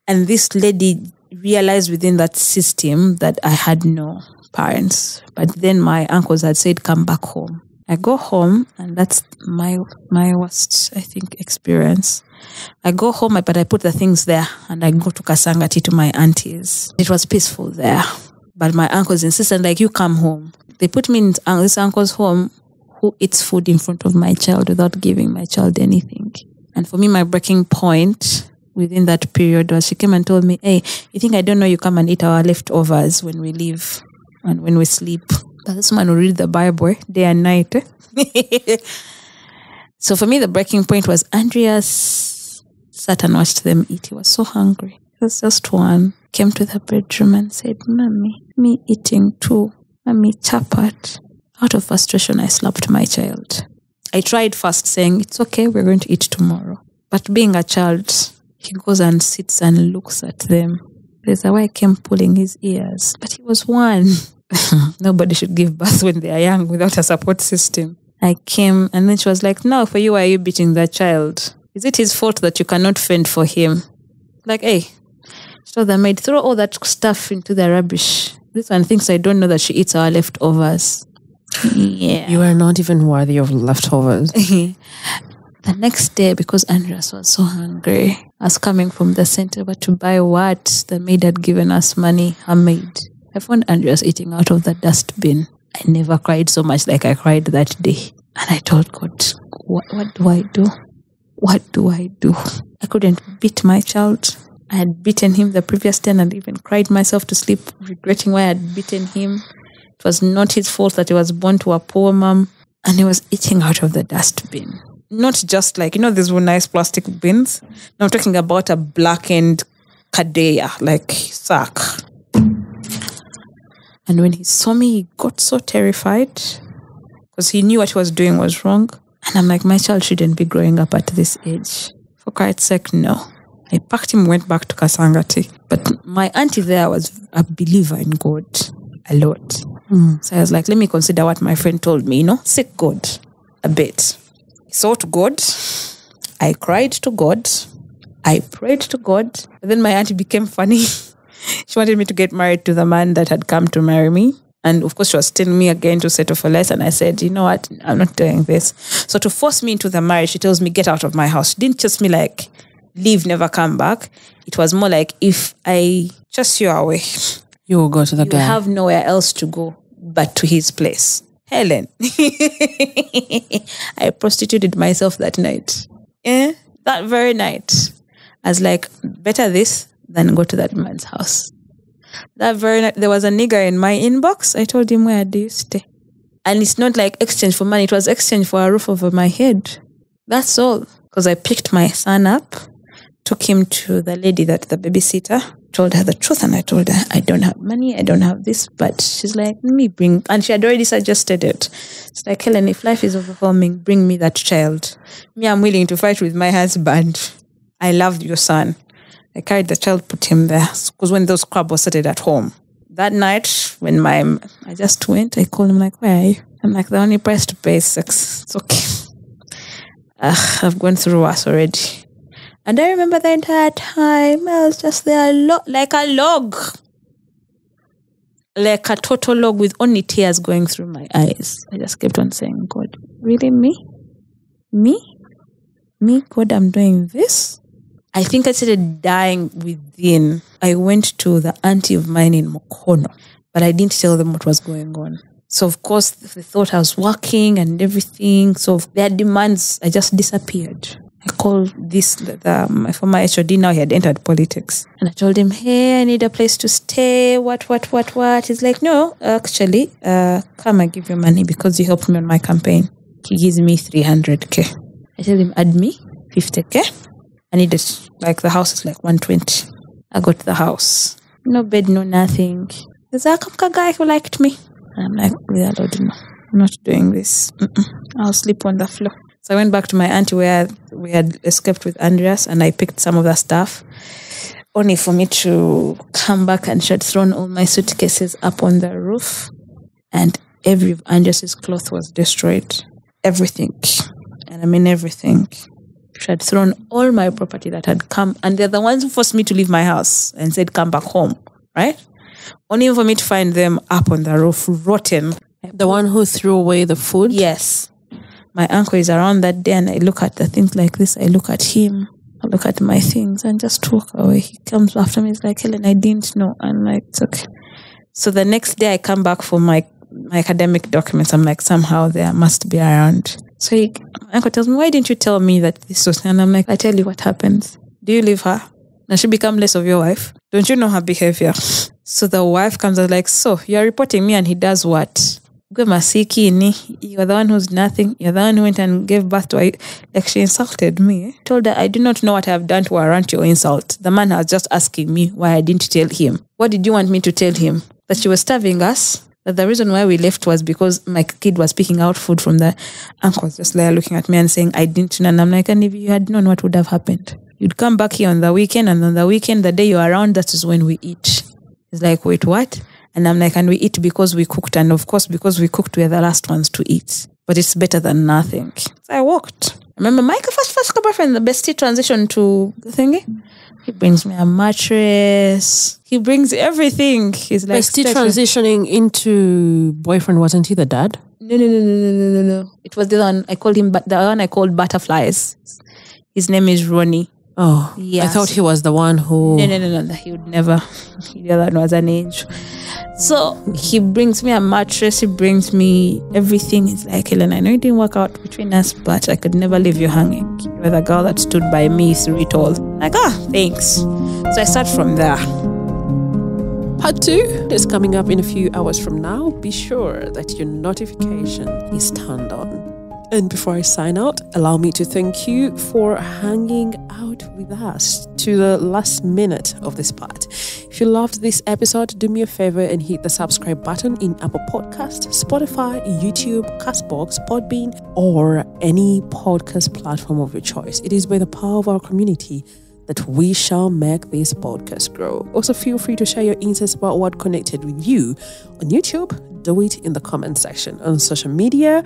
Speaker 1: And this lady realized within that system that I had no parents. But then my uncles had said, come back home. I go home, and that's my worst, I think, experience. I go home, but I put the things there, and I go to Kasangati to my aunties. It was peaceful there. But my uncles insisted, like, you come home. They put me in this uncle's home who eats food in front of my child without giving my child anything. And for me, my breaking point within that period was she came and told me, hey, you think I don't know you come and eat our leftovers when we leave and when we sleep? This man will read the Bible day and night. So for me, the breaking point was Andreas sat and watched them eat. He was so hungry. He was just one. Came to the bedroom and said, Mommy, me eating too. Mommy, chapat. Out of frustration, I slapped my child. I tried first saying, it's okay, we're going to eat tomorrow. But being a child, he goes and sits and looks at them. There's a way I came pulling his ears. But he was one. Nobody should give birth when they are young without a support system. I came, and then she was like, now for you, why are you beating that child? Is it his fault that you cannot fend for him? Like, hey, she told the maid, throw all that stuff into the rubbish. This one thinks I don't know that she eats our leftovers. Yeah.
Speaker 2: You are not even worthy of leftovers.
Speaker 1: The next day, because Andreas was so hungry, I was coming from the center, but to buy what? The maid had given us money, her maid. I found Andreas eating out of the dustbin. I never cried so much like I cried that day. And I told God, what do I do? What do I do? I couldn't beat my child. I had beaten him the previous day and even cried myself to sleep, regretting why I had beaten him. It was not his fault that he was born to a poor mom. And he was eating out of the dustbin. Not just like, these were nice plastic bins. No, I'm talking about a blackened kadeya, like sack. And when he saw me, he got so terrified because he knew what he was doing was wrong. And I'm like, my child shouldn't be growing up at this age. For Christ's sake, no. I packed him, went back to Kasangati. But my auntie there was a believer in God a lot. So I was like, let me consider what my friend told me, seek God a bit. I sought God. I cried to God. I prayed to God. And then my auntie became funny. She wanted me to get married to the man that had come to marry me. And of course, she was telling me again to settle for less. And I said, you know what? I'm not doing this. So to force me into the marriage, she tells me, get out of my house. She didn't just me like, leave, never come back. It was more like, if I chase you away,
Speaker 2: you will go to the guy.
Speaker 1: You have nowhere else to go but to his place. Hellen. I prostituted myself that night. Yeah, that very night. I was like, better this than go to that man's house. That very night, there was a nigger in my inbox. I told him, where do you stay? And it's not like exchange for money. It was exchange for a roof over my head. That's all. Because I picked my son up, took him to the lady that the babysitter, told her the truth, and I told her, I don't have money, I don't have this. But she's like, and she had already suggested it. It's like, Hellen, if life is overwhelming, bring me that child. Me, I'm willing to fight with my husband. I love your son. I carried the child, put him there. Because when those crab was started at home. That night, when I just went, I called him like, where are you? I'm like, the only price to pay is sex. It's okay. I've gone through worse already. And I remember the entire time, I was just there like a log. Like a total log with only tears going through my eyes. I just kept on saying, God, really me? Me, God, I'm doing this? I think I started dying within. I went to the auntie of mine in Mokono, but I didn't tell them what was going on. So, of course, they thought I was working and everything. So, their demands, I just disappeared. I called my former HOD, now he had entered politics. And I told him, hey, I need a place to stay, what. He's like, no, actually, come, I give you money because you helped me on my campaign. He gives me 300K. I tell him, add me 50K. I needed, like, the house is like 120. I got the house. No bed, no nothing. There's a guy who liked me. And I'm like, yeah, Lord, no, I'm not doing this. I'll sleep on the floor. So I went back to my auntie where we had escaped with Andreas, and I picked some of the stuff, only for me to come back and she had thrown all my suitcases up on the roof, and every of Andreas's cloth was destroyed. Everything. And I mean everything. She had thrown all my property that had come, and they're the ones who forced me to leave my house and said, come back home, right? Only for me to find them up on the roof, rotten.
Speaker 2: The one who threw away the food?
Speaker 1: Yes. My uncle is around that day, and I look at the things like this. I look at him, I look at my things, and just walk away. He comes after me, he's like, Hellen, I didn't know. I'm like, it's okay. So the next day I come back for my academic documents. I'm like, somehow there must be around. So my uncle tells me, why didn't you tell me that this was? And I'm like, I tell you what happens. Do you leave her? Now she become less of your wife. Don't you know her behavior? So the wife comes out like, so you're reporting me, and he does what? You're the one who's nothing. You're the one who went and gave birth to like she insulted me. Told her, I do not know what I have done to warrant your insult. The man was just asking me why I didn't tell him. What did you want me to tell him? That she was starving us? That the reason why we left was because my kid was picking out food from the uncle was just there looking at me and saying, I didn't know. And I'm like, and if you had known, what would have happened? You'd come back here on the weekend, and on the weekend, the day you're around, that is when we eat. He's like, wait, what? And I'm like, and we eat because we cooked. And of course, because we cooked, we're the last ones to eat. But it's better than nothing. So I walked. I remember my first boyfriend, the bestie transition to the thingy. He brings me a mattress. He brings everything. He's like,
Speaker 2: bestie transitioning into boyfriend, wasn't he the dad?
Speaker 1: No. It was the one I called him, the one I called Butterflies. His name is Ronnie.
Speaker 2: Oh, yes. I thought he was the one who...
Speaker 1: No. He would never. The other one was an angel. So he brings me a mattress. He brings me everything. He's like, Hellen, I know it didn't work out between us, but I could never leave you hanging. You were the girl that stood by me through it all. Like, thanks. So I start from there.
Speaker 2: Part 2 is coming up in a few hours from now. Be sure that your notification is turned on. And before I sign out, allow me to thank you for hanging out with us to the last minute of this part. If you loved this episode, do me a favor and hit the subscribe button in Apple Podcasts, Spotify, YouTube, Castbox, Podbean, or any podcast platform of your choice. It is by the power of our community that we shall make this podcast grow. Also, feel free to share your insights about what connected with you on YouTube. Do it in the comment section. On social media,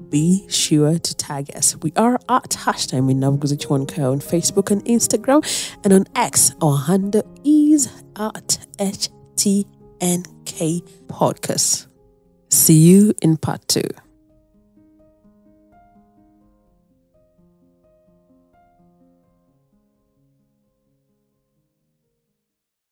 Speaker 2: be sure to tag us. We are at hashtag #Navguzichwanka on Facebook and Instagram, and on X our handle is at HTNK Podcast. See you in part 2.